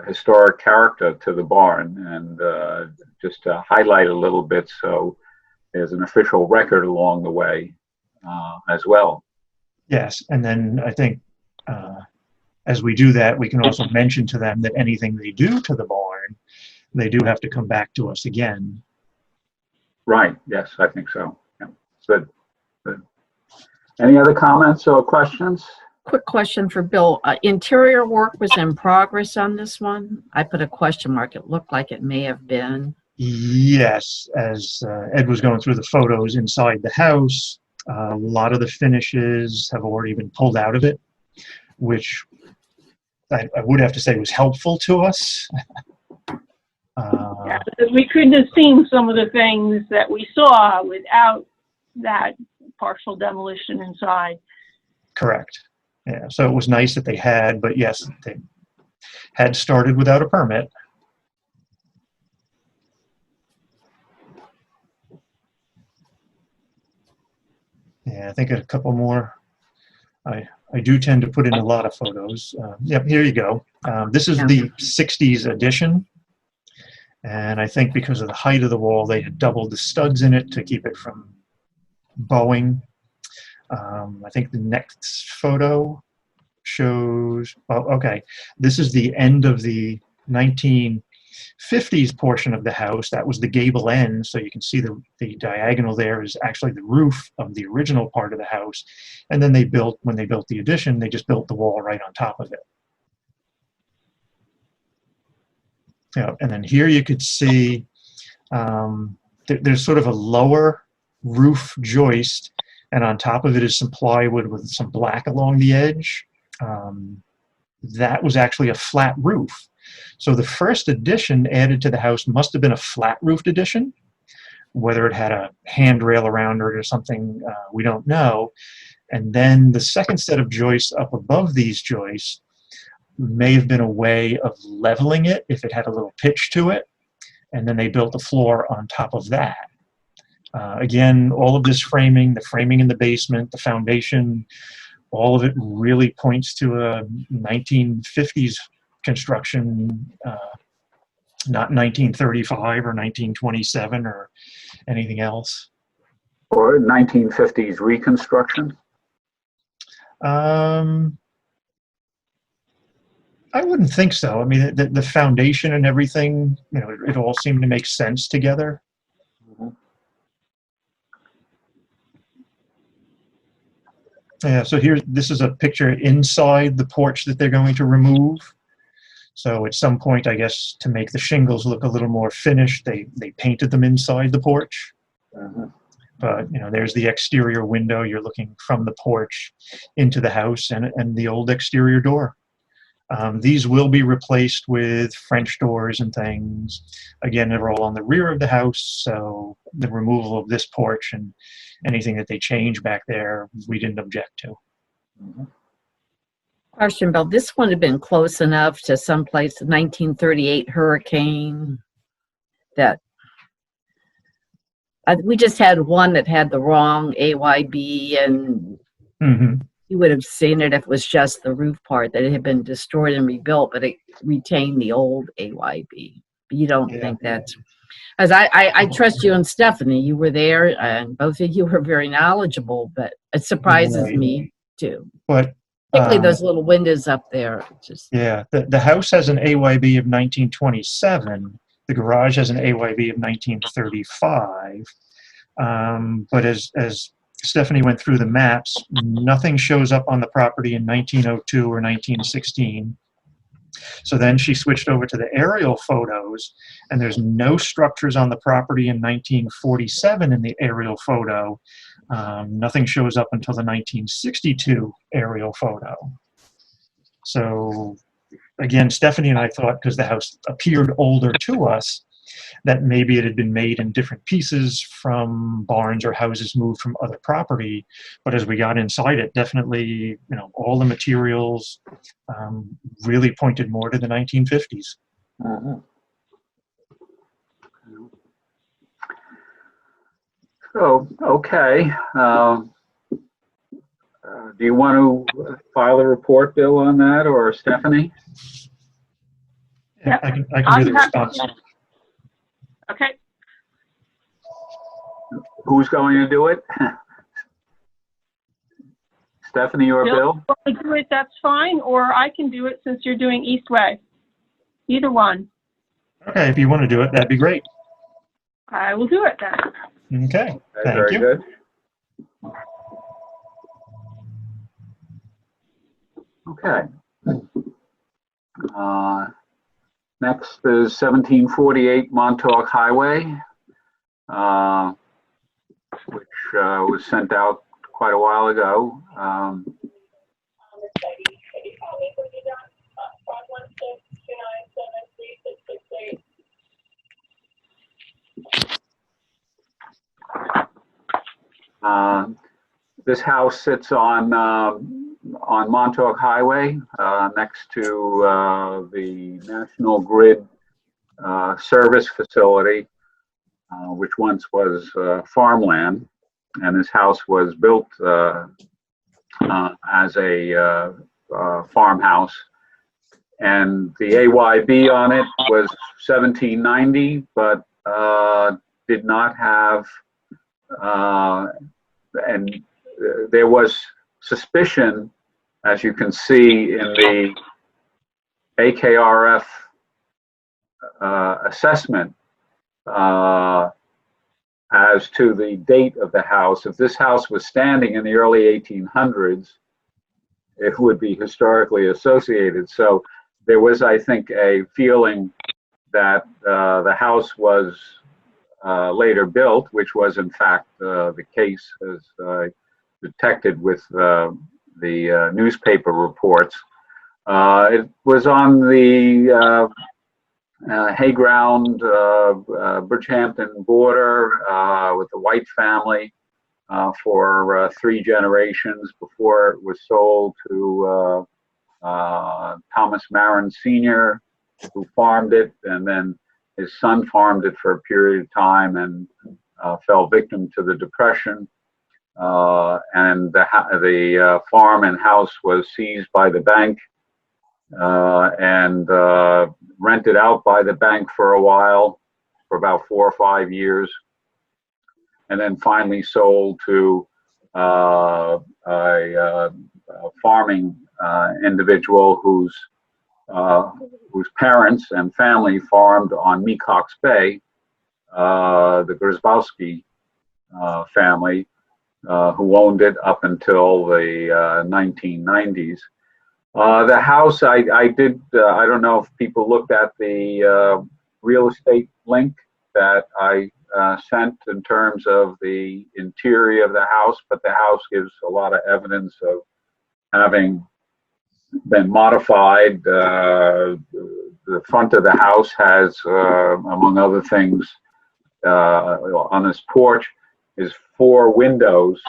historic character to the barn, and just to highlight a little bit so there's an official record along the way as well.
Yes, and then I think as we do that, we can also mention to them that anything they do to the barn, they do have to come back to us again.
Right. Yes, I think so. Yeah. Good. Good. Any other comments or questions?
Quick question for Bill. Interior work was in progress on this one? I put a question mark. It looked like it may have been.
Yes, as Ed was going through the photos inside the house, a lot of the finishes have already been pulled out of it, which I would have to say was helpful to us.
Yeah, because we couldn't have seen some of the things that we saw without that partial demolition inside.
Correct. Yeah, so it was nice that they had, but yes, they had started without a permit. Yeah, I think a couple more. I do tend to put in a lot of photos. Yep, here you go. This is the 60s edition. And I think because of the height of the wall, they had doubled the studs in it to keep it from bowing. I think the next photo shows, oh, okay. This is the end of the 1950s portion of the house. That was the gable end. So you can see the diagonal there is actually the roof of the original part of the house. And then when they built the addition, they just built the wall right on top of it. Yeah, and then here you could see there's sort of a lower roof joist, and on top of it is some plywood with some black along the edge. That was actually a flat roof. So the first addition added to the house must have been a flat roofed addition. Whether it had a handrail around it or something, we don't know. And then the second set of joists up above these joists may have been a way of leveling it if it had a little pitch to it. And then they built a floor on top of that. Again, all of this framing, the framing in the basement, the foundation, all of it really points to a 1950s construction, not 1935 or 1927 or anything else.
Or 1950s reconstruction?
I wouldn't think so. I mean, the foundation and everything, you know, it all seemed to make sense together. Yeah, so this is a picture inside the porch that they're going to remove. So at some point, I guess, to make the shingles look a little more finished, they painted them inside the porch. But, you know, there's the exterior window. You're looking from the porch into the house and the old exterior door. These will be replaced with French doors and things. Again, they're all on the rear of the house, so the removal of this porch and anything that they change back there, we didn't object to.
Question, Bill, this would have been close enough to someplace, 1938 hurricane, that we just had one that had the wrong AYB, and you would have seen it if it was just the roof part, that it had been destroyed and rebuilt, but it retained the old AYB. But you don't think that's... As I trust you and Stephanie, you were there, and both of you were very knowledgeable, but it surprises me too.
But
particularly those little windows up there. Just
yeah, the house has an AYB of 1927. The garage has an AYB of 1935. But as Stephanie went through the maps, nothing shows up on the property in 1902 or 1916. So then she switched over to the aerial photos, and there's no structures on the property in 1947 in the aerial photo. Nothing shows up until the 1962 aerial photo. So again, Stephanie and I thought, because the house appeared older to us, that maybe it had been made in different pieces from barns or houses moved from other property. But as we got inside it, definitely, you know, all the materials really pointed more to the 1950s.
So, okay. Do you want to file a report, Bill, on that, or Stephanie?
Yeah, I can do the response.
Okay.
Who's going to do it? Stephanie or Bill?
If you want to do it, that's fine, or I can do it since you're doing Eastway. Either one.
Okay, if you want to do it, that'd be great.
I will do it then.
Okay, thank
Very
you.
good. Okay. Next is 1748 Montauk Highway, which was sent out quite a while ago. This house sits on Montauk Highway, next to the National Grid service facility, which once was farmland, and this house was built as a farmhouse, and the AYB on it was 1790, but did not have, and there was suspicion, as you can see in the AKRF assessment, as to the date of the house. If this house was standing in the early 1800s, it would be historically associated. So there was, I think, a feeling that the house was later built, which was in fact the case, as detected with the newspaper reports. It was on the Hayground, Bridgehampton border with the White family for 3 generations before it was sold to Thomas Marin Sr., who farmed it, and then his son farmed it for a period of time and fell victim to the Depression. And the farm and house was seized by the bank and rented out by the bank for a while, for about 4 or 5 years, and then finally sold to a farming individual whose whose parents and family farmed on Mecox Bay, the Grzybowski family, who owned it up until the 1990s. The house, I don't know if people looked at the real estate link that I sent in terms of the interior of the house, but the house gives a lot of evidence of having been modified. The front of the house has, among other things, on this porch is 4 windows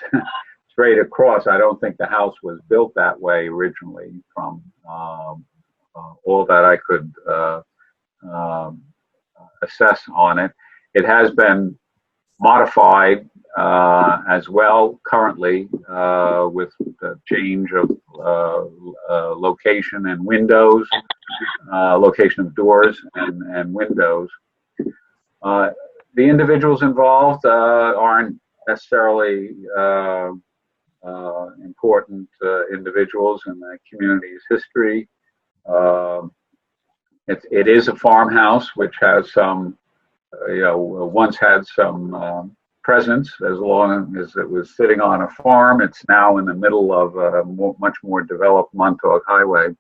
straight across. I don't think the house was built that way originally, from all that I could assess on it. It has been modified as well currently with the change of location and windows, location of doors and windows. The individuals involved aren't necessarily important individuals in the community's history. It is a farmhouse which has some, once had some presence, as long as it was sitting on a farm. It's now in the middle of a much more developed Montauk Highway.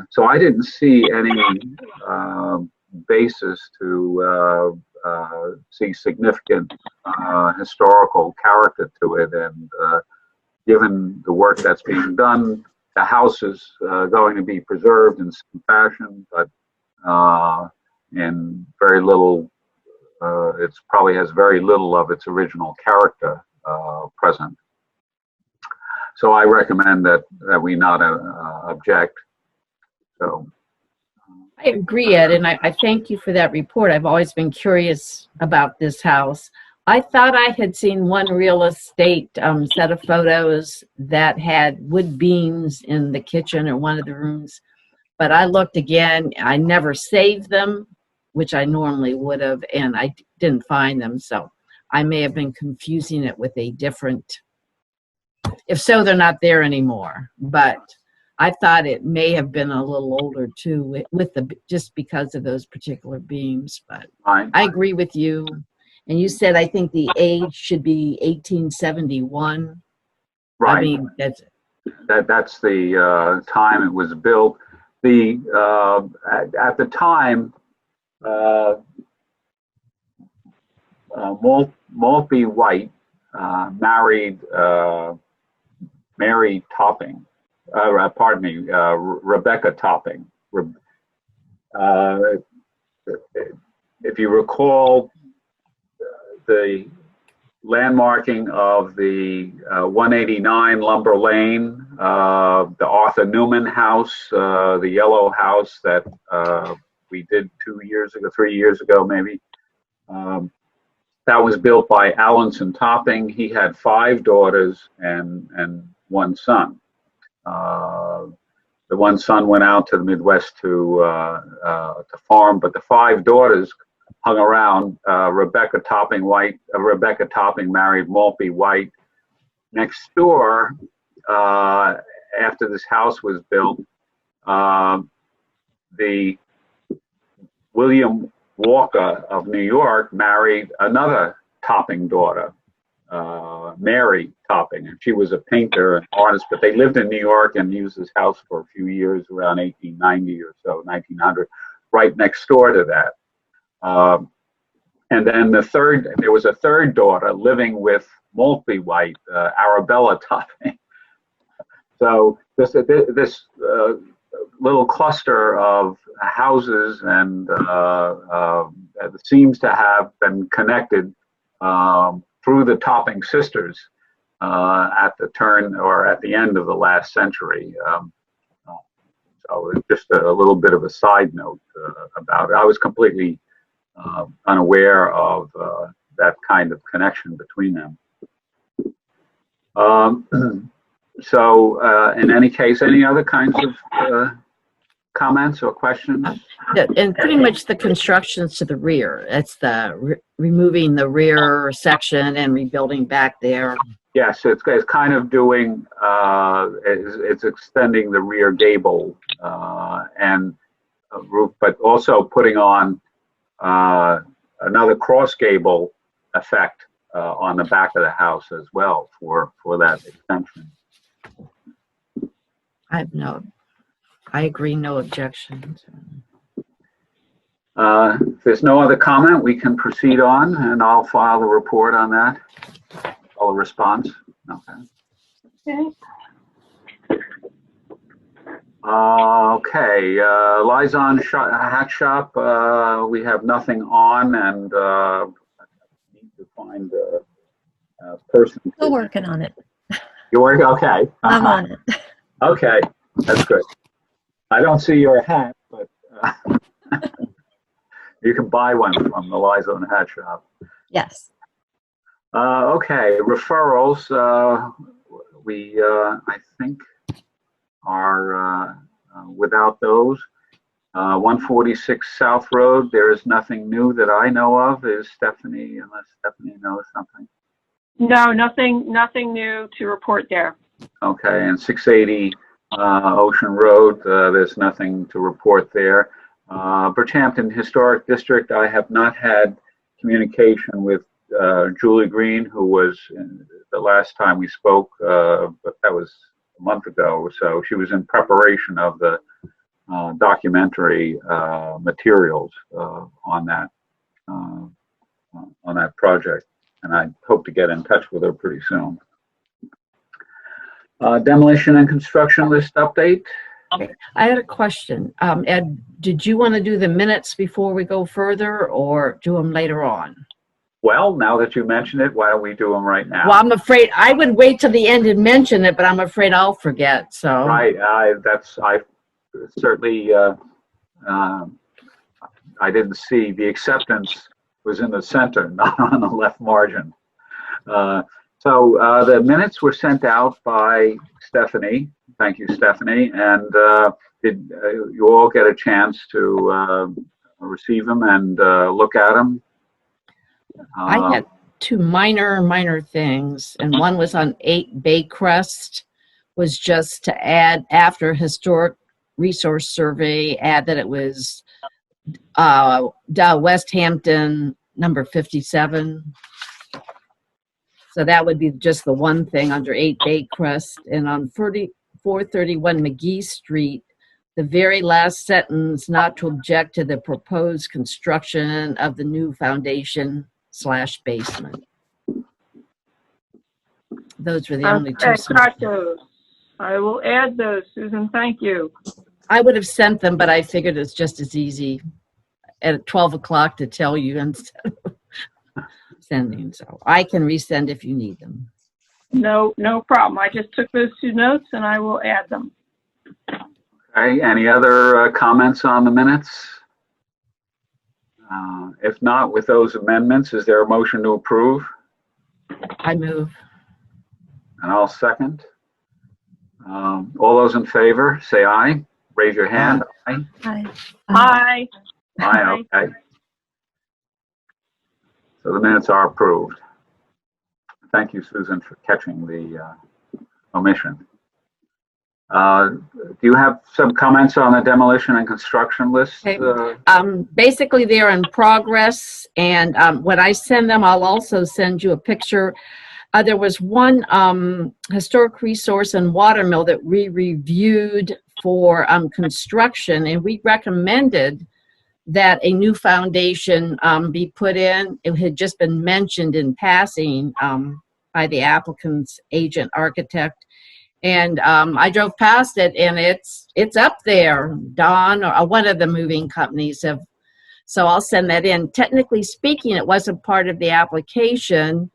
So I didn't see any basis to see significant historical character to it, and given the work that's being done, the house is going to be preserved in some fashion, but in very little, it probably has very little of its original character present. So I recommend that we not object. So.
I agree, Ed, and I thank you for that report. I've always been curious about this house. I thought I had seen one real estate set of photos that had wood beams in the kitchen or one of the rooms, but I looked again. I never saved them, which I normally would have, and I didn't find them, so I may have been confusing it with a different. If so, they're not there anymore, but I thought it may have been a little older too, with the just because of those particular beams. But I agree with you. And you said I think the age should be 1871.
Right.
I mean,
that's the time it was built. The at the time, Maltby White married Mary Topping. Pardon me, Rebecca Topping. If you recall, the landmarking of the 189 Lumber Lane, the Arthur Newman house, the yellow house that we did 3 years ago maybe, that was built by Allinson Topping. He had 5 daughters and 1 son. The 1 son went out to the Midwest to farm, but the 5 daughters hung around. Rebecca Topping married Maltby White. Next door, after this house was built, the William Walker of New York married another Topping daughter, Mary Topping, and she was a painter and artist, but they lived in New York and used this house for a few years, around 1890 or so, 1900, right next door to that. And then there was a third daughter living with Maltby White, Arabella Topping. So this little cluster of houses and seems to have been connected through the Topping sisters at the turn or at the end of the last century. So it's just a little bit of a side note about it. I was completely unaware of that kind of connection between them. So in any case, any other kinds of comments or questions?
And pretty much the constructions to the rear. It's the removing the rear section and rebuilding back there.
Yes, it's kind of doing, it's extending the rear gable and roof, but also putting on another cross gable effect on the back of the house as well for that extension.
I agree, no objections.
If there's no other comment, we can proceed on, and I'll file a report on that. A response. Okay. Okay. Liaison Hat Shop. We have nothing on, and need to find a person.
Still working on it.
You're working. Okay.
I'm on it.
Okay, that's good. I don't see your hat, but you can buy one from the Liaison Hat Shop.
Yes.
Okay, referrals, we, I think, are without those. 146 South Road, there is nothing new that I know of. Is Stephanie, unless Stephanie knows something?
No, nothing new to report there.
Okay, and 680 Ocean Road, there's nothing to report there. Bridgehampton Historic District, I have not had communication with Julie Green, who was the last time we spoke, but that was a month ago or so. She was in preparation of the documentary materials on that project, and I hope to get in touch with her pretty soon. Demolition and construction list update.
I had a question. Ed, did you want to do the minutes before we go further, or do them later on?
Well, now that you mention it, why don't we do them right now?
Well, I'm afraid I would wait till the end and mention it, but I'm afraid I'll forget. So
Right, I certainly I didn't see the acceptance was in the center, not on the left margin. So the minutes were sent out by Stephanie. Thank you, Stephanie. And did you all get a chance to receive them and look at them?
I had two minor things, and one was on 8 Baycrest, was just to add after historic resource survey, add that it was West Hampton number 57. So that would be just the one thing under 8 Baycrest. And on 431 McGee Street, the very last sentence, not to object to the proposed construction of the new foundation/basement. Those were the only two.
Got those. I will add those, Susan. Thank you.
I would have sent them, but I figured it's just as easy at 12 o'clock to tell you instead of sending. So I can resend if you need them.
No problem. I just took those 2 notes and I will add them.
Okay, any other comments on the minutes? If not, with those amendments, is there a motion to approve?
I move.
And I'll second. All those in favor, say aye. Raise your hand. Aye.
Hi.
Aye.
Aye, okay. So the minutes are approved. Thank you, Susan, for catching the omission. Do you have some comments on the demolition and construction list?
Okay. Basically, they're in progress, and when I send them, I'll also send you a picture. There was one historic resource and water mill that we reviewed for construction, and we recommended that a new foundation be put in. It had just been mentioned in passing by the applicant's agent architect. And I drove past it, and it's up there. Don or one of the moving companies have, so I'll send that in. Technically speaking, it wasn't part of the application,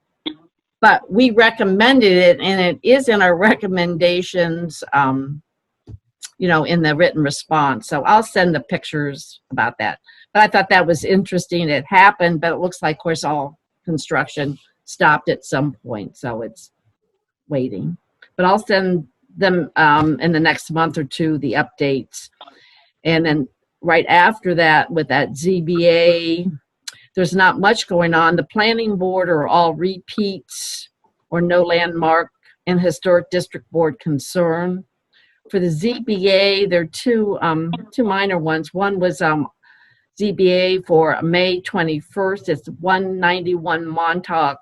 but we recommended it, and it is in our recommendations, in the written response. So I'll send the pictures about that. But I thought that was interesting. It happened, but it looks like, of course, all construction stopped at some point, so it's waiting. But I'll send them in the next month or two, the updates. And then right after that, with that ZBA, there's not much going on. The planning board are all repeats. or no landmark and historic district board concern. For the ZBA, there are two minor ones. One was ZBA for May 21st. It's 191 Montauk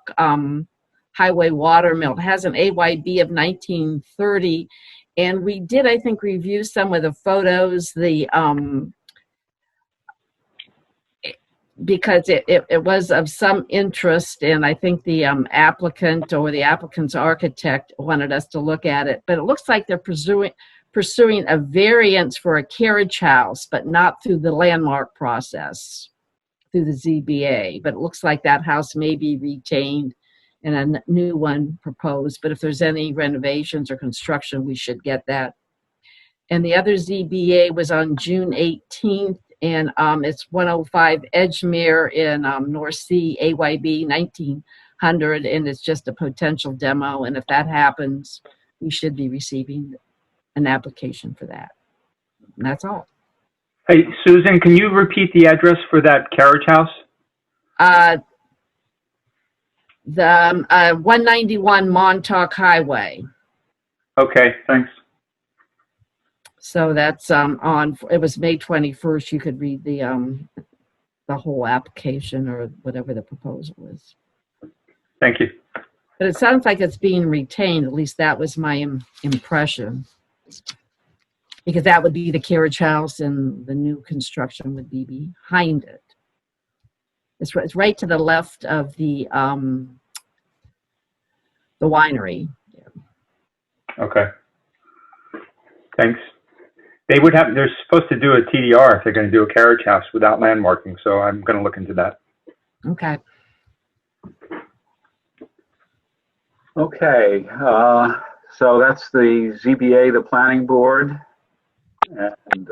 Highway Water Mill. It has an AYB of 1930. And we did, I think, review some of the photos, because it was of some interest, and I think the applicant or the applicant's architect wanted us to look at it. But it looks like they're pursuing a variance for a carriage house, but not through the landmark process, through the ZBA. But it looks like that house may be retained and a new one proposed. But if there's any renovations or construction, we should get that. And the other ZBA was on June 18th, and it's 105 Edgemere in North Sea, AYB 1900, and it's just a potential demo. And if that happens, we should be receiving an application for that. And that's all.
Hey, Susan, can you repeat the address for that carriage house?
The 191 Montauk Highway.
Okay, thanks.
So that's on, it was May 21st. You could read the whole application or whatever the proposal is.
Thank you.
But it sounds like it's being retained. At least that was my impression. Because that would be the carriage house and the new construction would be behind it. It's right to the left of the winery.
Okay. Thanks. They're supposed to do a TDR if they're going to do a carriage house without landmarking, so I'm going to look into that.
Okay.
Okay, so that's the ZBA, the planning board, and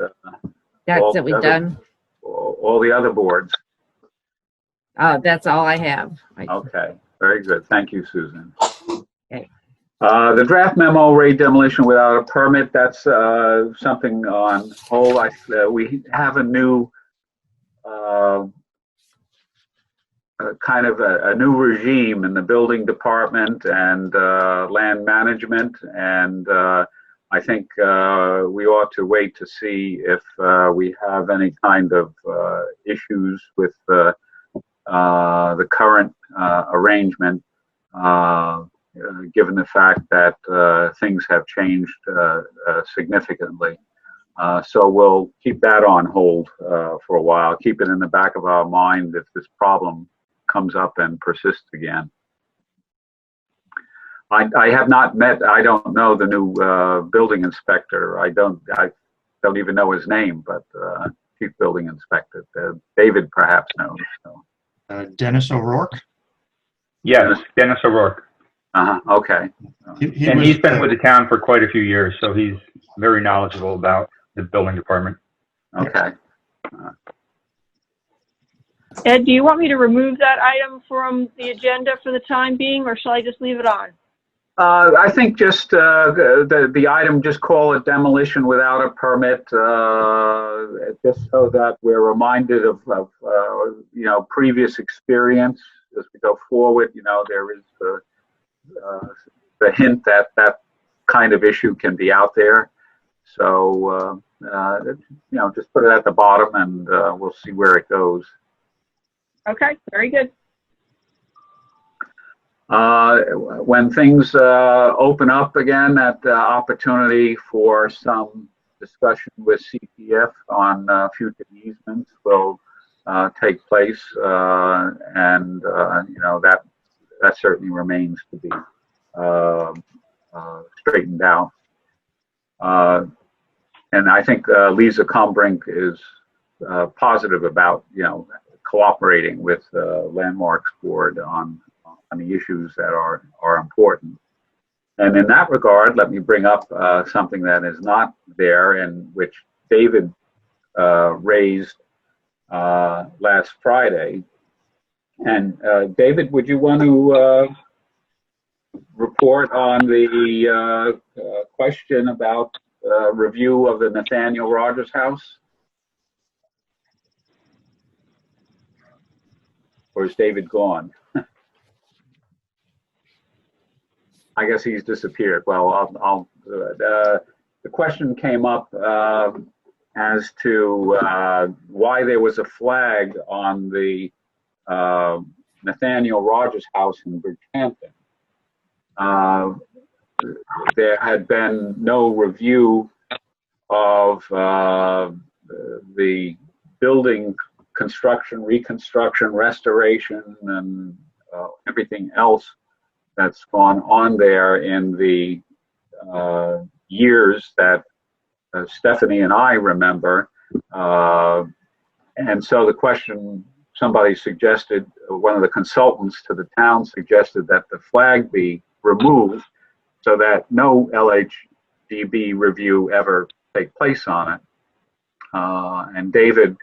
That's it, we've done.
all the other boards.
That's all I have.
Okay, very good. Thank you, Susan.
Okay.
The draft memo, raid demolition without a permit, that's something on hold. We have a new kind of a new regime in the building department and land management, and I think we ought to wait to see if we have any kind of issues with the current arrangement, given the fact that things have changed significantly. So we'll keep that on hold for a while, keep it in the back of our mind if this problem comes up and persists again. I have not met, I don't know the new building inspector. I don't even know his name, but chief building inspector. David perhaps knows. So.
Dennis O'Rourke?
Yes, Dennis O'Rourke.
Okay.
He's been with the town for quite a few years, so he's very knowledgeable about the building department.
Okay.
Ed, do you want me to remove that item from the agenda for the time being, or shall I just leave it on?
I think just the item, just call it demolition without a permit, just so that we're reminded of previous experience as we go forward. There is the hint that that kind of issue can be out there. So just put it at the bottom, and we'll see where it goes.
Okay, very good.
When things open up again, that opportunity for some discussion with CPF on future easements will take place, and that certainly remains to be straightened out. And I think Lisa Combrink is positive about cooperating with Landmarks Board on the issues that are important. And in that regard, let me bring up something that is not there, and which David raised last Friday. And David, would you want to report on the question about review of the Nathaniel Rogers house? Or is David gone? I guess he's disappeared. Well, the question came up as to why there was a flag on the Nathaniel Rogers house in Bridgehampton. There had been no review of the building construction, reconstruction, restoration, and everything else that's gone on there in the years that Stephanie and I remember. And so the question, somebody suggested, one of the consultants to the town suggested that the flag be removed so that no LHDB review ever take place on it. And David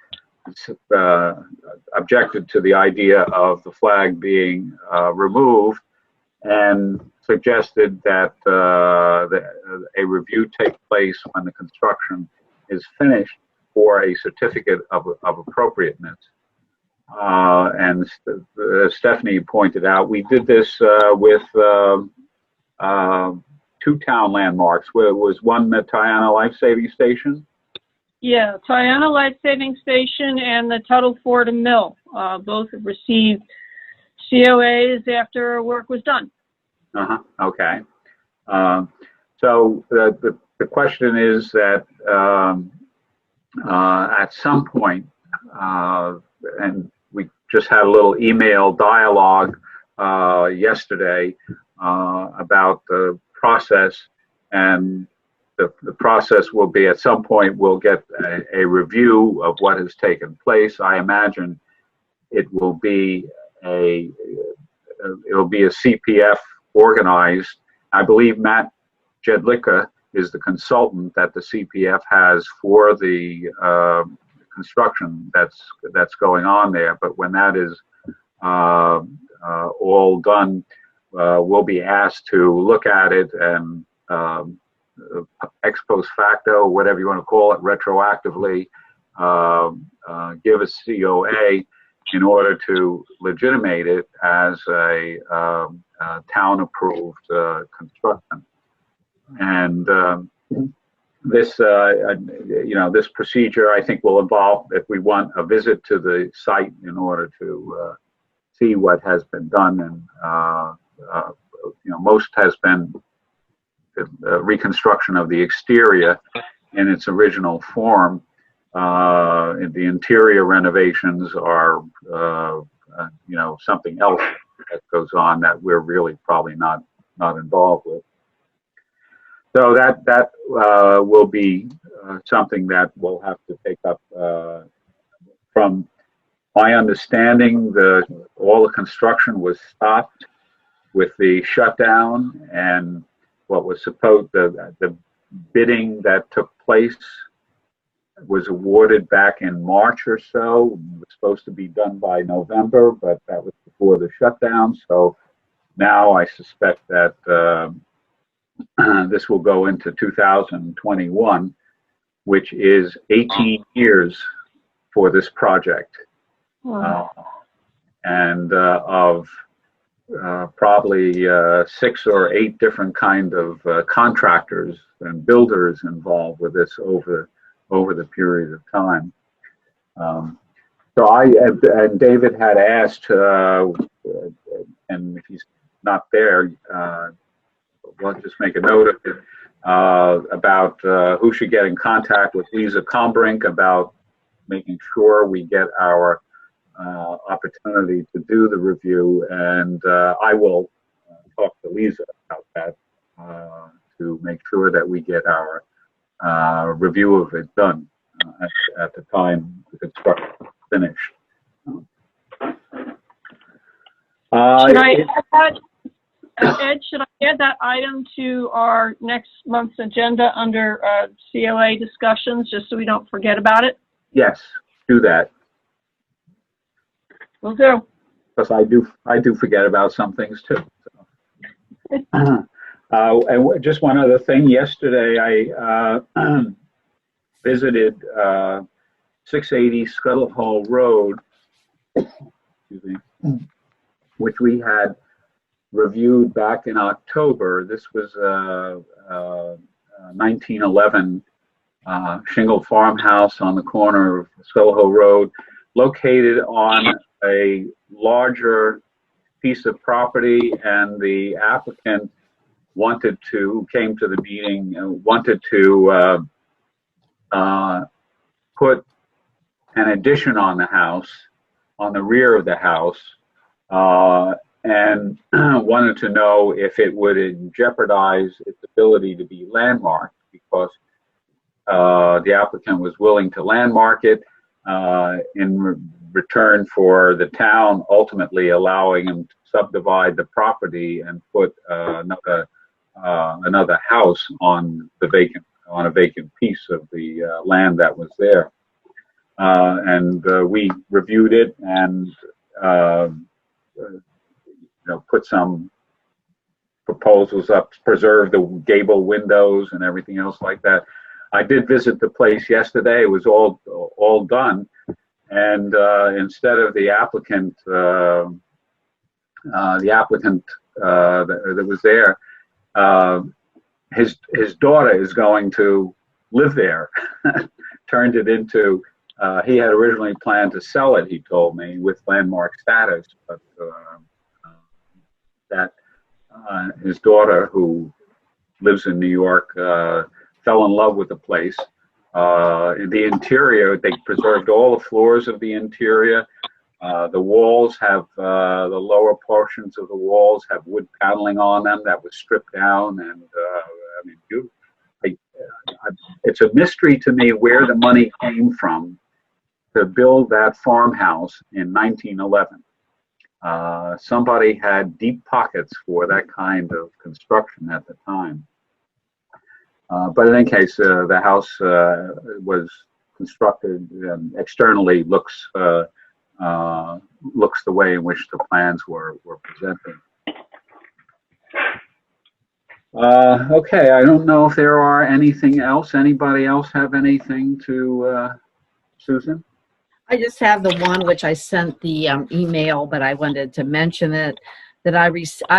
objected to the idea of the flag being removed and suggested that a review take place when the construction is finished for a certificate of appropriateness. And as Stephanie pointed out, we did this with two town landmarks, where it was one the Tiana Life Saving Station.
Yeah, Tiana Life Saving Station and the Tuttle Ford Mill. Both have received COAs after work was done.
Okay. So the question is that at some point, and we just had a little email dialogue yesterday about the process, and the process will be at some point we'll get a review of what has taken place. I imagine it will be a CPF organized. I believe Matt Jedlicka is the consultant that the CPF has for the construction that's going on there. But when that is all done, we'll be asked to look at it and ex post facto, whatever you want to call it, retroactively give a COA in order to legitimate it as a town-approved construction. And this, this procedure, I think, will involve, if we want, a visit to the site in order to see what has been done. And most has been reconstruction of the exterior in its original form. The interior renovations are, something else that goes on that we're really probably not involved with. So that will be something that we'll have to take up. From my understanding, all the construction was stopped with the shutdown, and what was supposed, the bidding that took place was awarded back in March or so. It was supposed to be done by November, but that was before the shutdown. So now I suspect that this will go into 2021, which is 18 years for this project.
Wow.
And of probably 6 or 8 different kind of contractors and builders involved with this over the period of time. So and David had asked, and if he's not there, we'll just make a note of it, about who should get in contact with Lisa Combrink about making sure we get our opportunity to do the review. And I will talk to Lisa about that to make sure that we get our review of it done at the time the construction is finished.
Should I add that, Ed, should I add that item to our next month's agenda under COA discussions, just so we don't forget about it?
Yes, do that.
Will do.
Because I do forget about some things too. So. And just one other thing. Yesterday, I visited 680 Scuttle Hole Road, excuse me, which we had reviewed back in October. This was 1911 shingle farmhouse on the corner of Soho Road, located on a larger piece of property, and the applicant came to the meeting, wanted to put an addition on the house, on the rear of the house, and wanted to know if it would jeopardize its ability to be landmarked, because the applicant was willing to landmark it in return for the town ultimately allowing him to subdivide the property and put another house on a vacant piece of the land that was there. And we reviewed it and put some proposals up to preserve the gable windows and everything else like that. I did visit the place yesterday. It was all done, and instead of the applicant that was there, his daughter is going to live there. Turned it into. He had originally planned to sell it, he told me, with landmark status, but that his daughter, who lives in New York, fell in love with the place. In the interior, they preserved all the floors of the interior. The walls have, the lower portions of the walls have wood paneling on them that was stripped down, and it's a mystery to me where the money came from to build that farmhouse in 1911. Somebody had deep pockets for that kind of construction at the time. But in any case, the house was constructed and externally looks the way in which the plans were presented. Okay, I don't know if there are anything else. Anybody else have anything to, Susan?
I just have the one which I sent the email, but I wanted to mention it, that I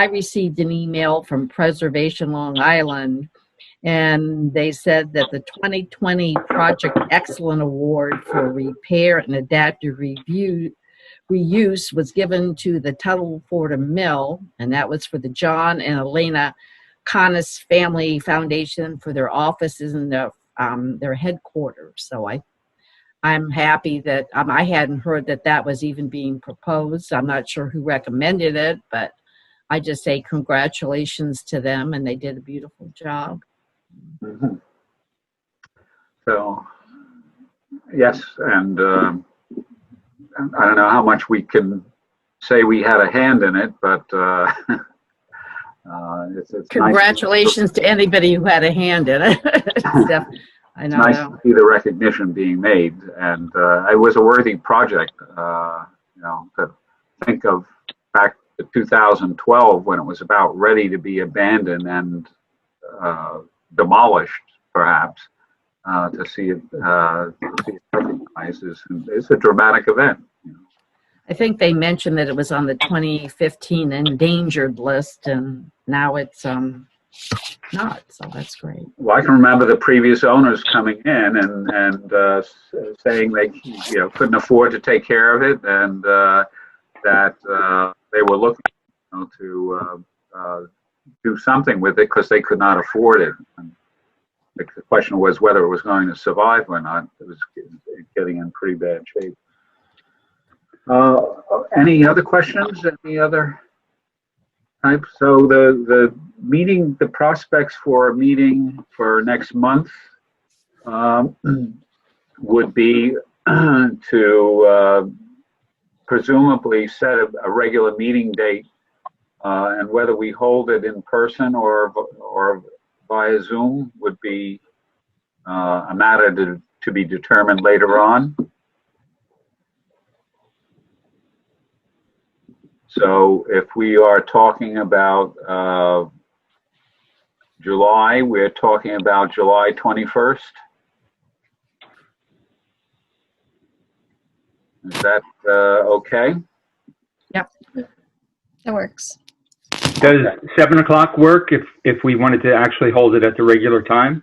received an email from Preservation Long Island, and they said that the 2020 Project Excellent Award for Repair and Adaptive Reuse was given to the Tuttle Fordham Mill, and that was for the John and Elena Connis Family Foundation for their offices and their headquarters. So I'm happy that I hadn't heard that was even being proposed. I'm not sure who recommended it, but I just say congratulations to them, and they did a beautiful job.
Mm-hmm. So, yes, and I don't know how much we can say we had a hand in it, but it's
congratulations to anybody who had a hand in it. I know.
It's nice to see the recognition being made, and it was a worthy project. To think of back to 2012 when it was about ready to be abandoned and demolished, perhaps, to see it recognized is a dramatic event.
I think they mentioned that it was on the 2015 endangered list, and now it's not, so that's great.
Well, I can remember the previous owners coming in and saying they couldn't afford to take care of it, and that they were looking to do something with it because they could not afford it. And the question was whether it was going to survive or not. It was getting in pretty bad shape. Any other questions? Any other type? So the meeting, the prospects for a meeting for next month would be to presumably set a regular meeting date, and whether we hold it in person or via Zoom would be a matter to be determined later on. So if we are talking about July, we're talking about July 21st. Is that okay?
Yep.
That works.
Does 7 o'clock work if we wanted to actually hold it at the regular time?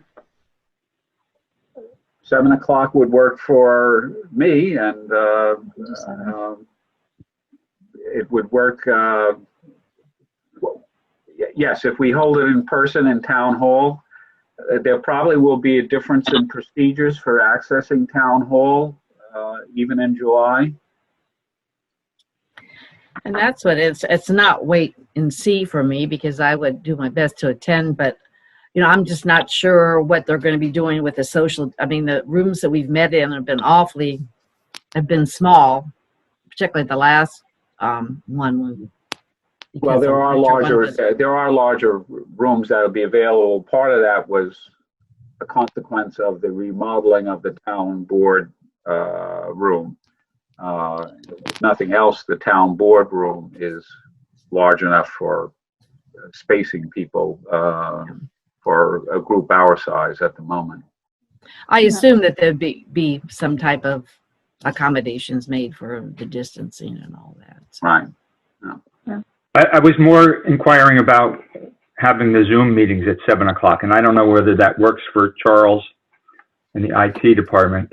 7 o'clock would work for me, and it would work. Yes, if we hold it in person in Town Hall, there probably will be a difference in procedures for accessing Town Hall, even in July.
And that's what it's not wait and see for me, because I would do my best to attend, but you know, I'm just not sure what they're going to be doing with the social. I mean, the rooms that we've met in have been small, particularly the last one.
Well, there are larger rooms that will be available. Part of that was a consequence of the remodeling of the town board room. If nothing else, the town board room is large enough for spacing people for a group our size at the moment.
I assume that there'd be some type of accommodations made for the distancing and all that. So.
Right.
I was more inquiring about having the Zoom meetings at 7 o'clock, and I don't know whether that works for Charles and the IT department.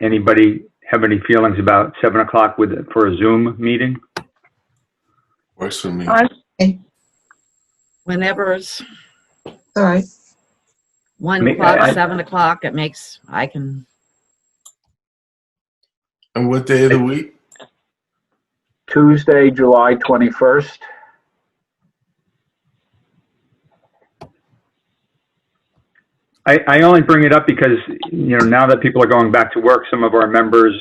Anybody have any feelings about 7 o'clock for a Zoom meeting?
Works for me.
Whenever's
All right.
1 o'clock, 7 o'clock, I can.
And what day of the week?
Tuesday, July 21st.
I only bring it up because, you know, now that people are going back to work, some of our members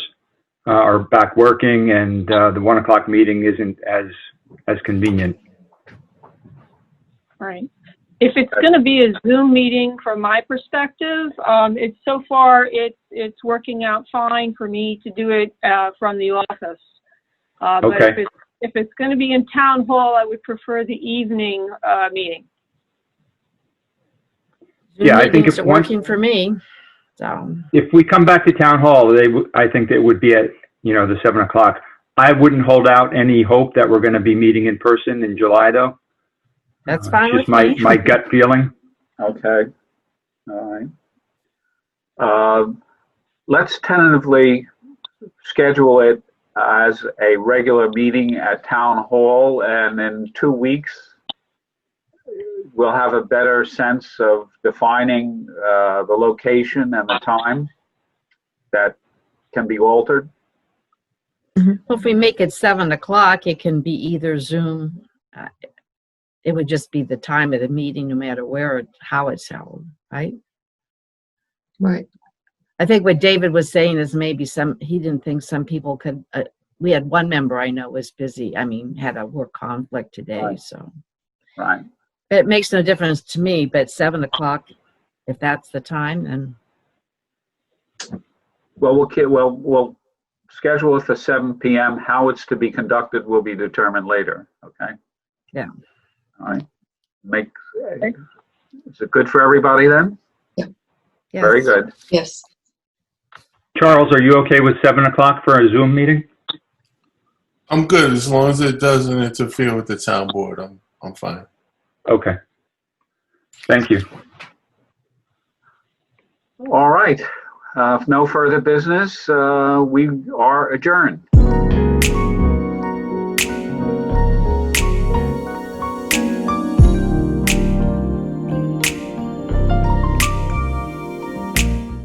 are back working, and the 1 o'clock meeting isn't as convenient.
Right. If it's going to be a Zoom meeting, from my perspective, so far it's working out fine for me to do it from the office.
Okay.
But if it's going to be in Town Hall, I would prefer the evening meeting.
Yeah, I think
it's working for me. So
if we come back to Town Hall, I think it would be at, you know, the 7 o'clock. I wouldn't hold out any hope that we're going to be meeting in person in July, though.
that's fine
Just
with me.
my gut feeling.
Okay. All right. Let's tentatively schedule it as a regular meeting at Town Hall, and in 2 weeks, we'll have a better sense of defining the location and the time that can be altered.
Well, if we make it 7 o'clock, it can be either Zoom. It would just be the time of the meeting, no matter how it's held, right?
Right.
I think what David was saying is maybe he didn't think some people could. We had one member I know was busy. I mean, had a work conflict today,
Right.
so.
Right.
It makes no difference to me, but 7 o'clock, if that's the time, then.
Well, we'll schedule it for 7 p.m. How it's to be conducted will be determined later. Okay.
Yeah.
All right. Is it good for everybody then?
Yeah.
Yes.
Very good.
Yes.
Charles, are you okay with 7 o'clock for a Zoom meeting?
I'm good as long as it doesn't interfere with the town board. I'm fine.
Okay. Thank you.
All right. If no further business, we are adjourned.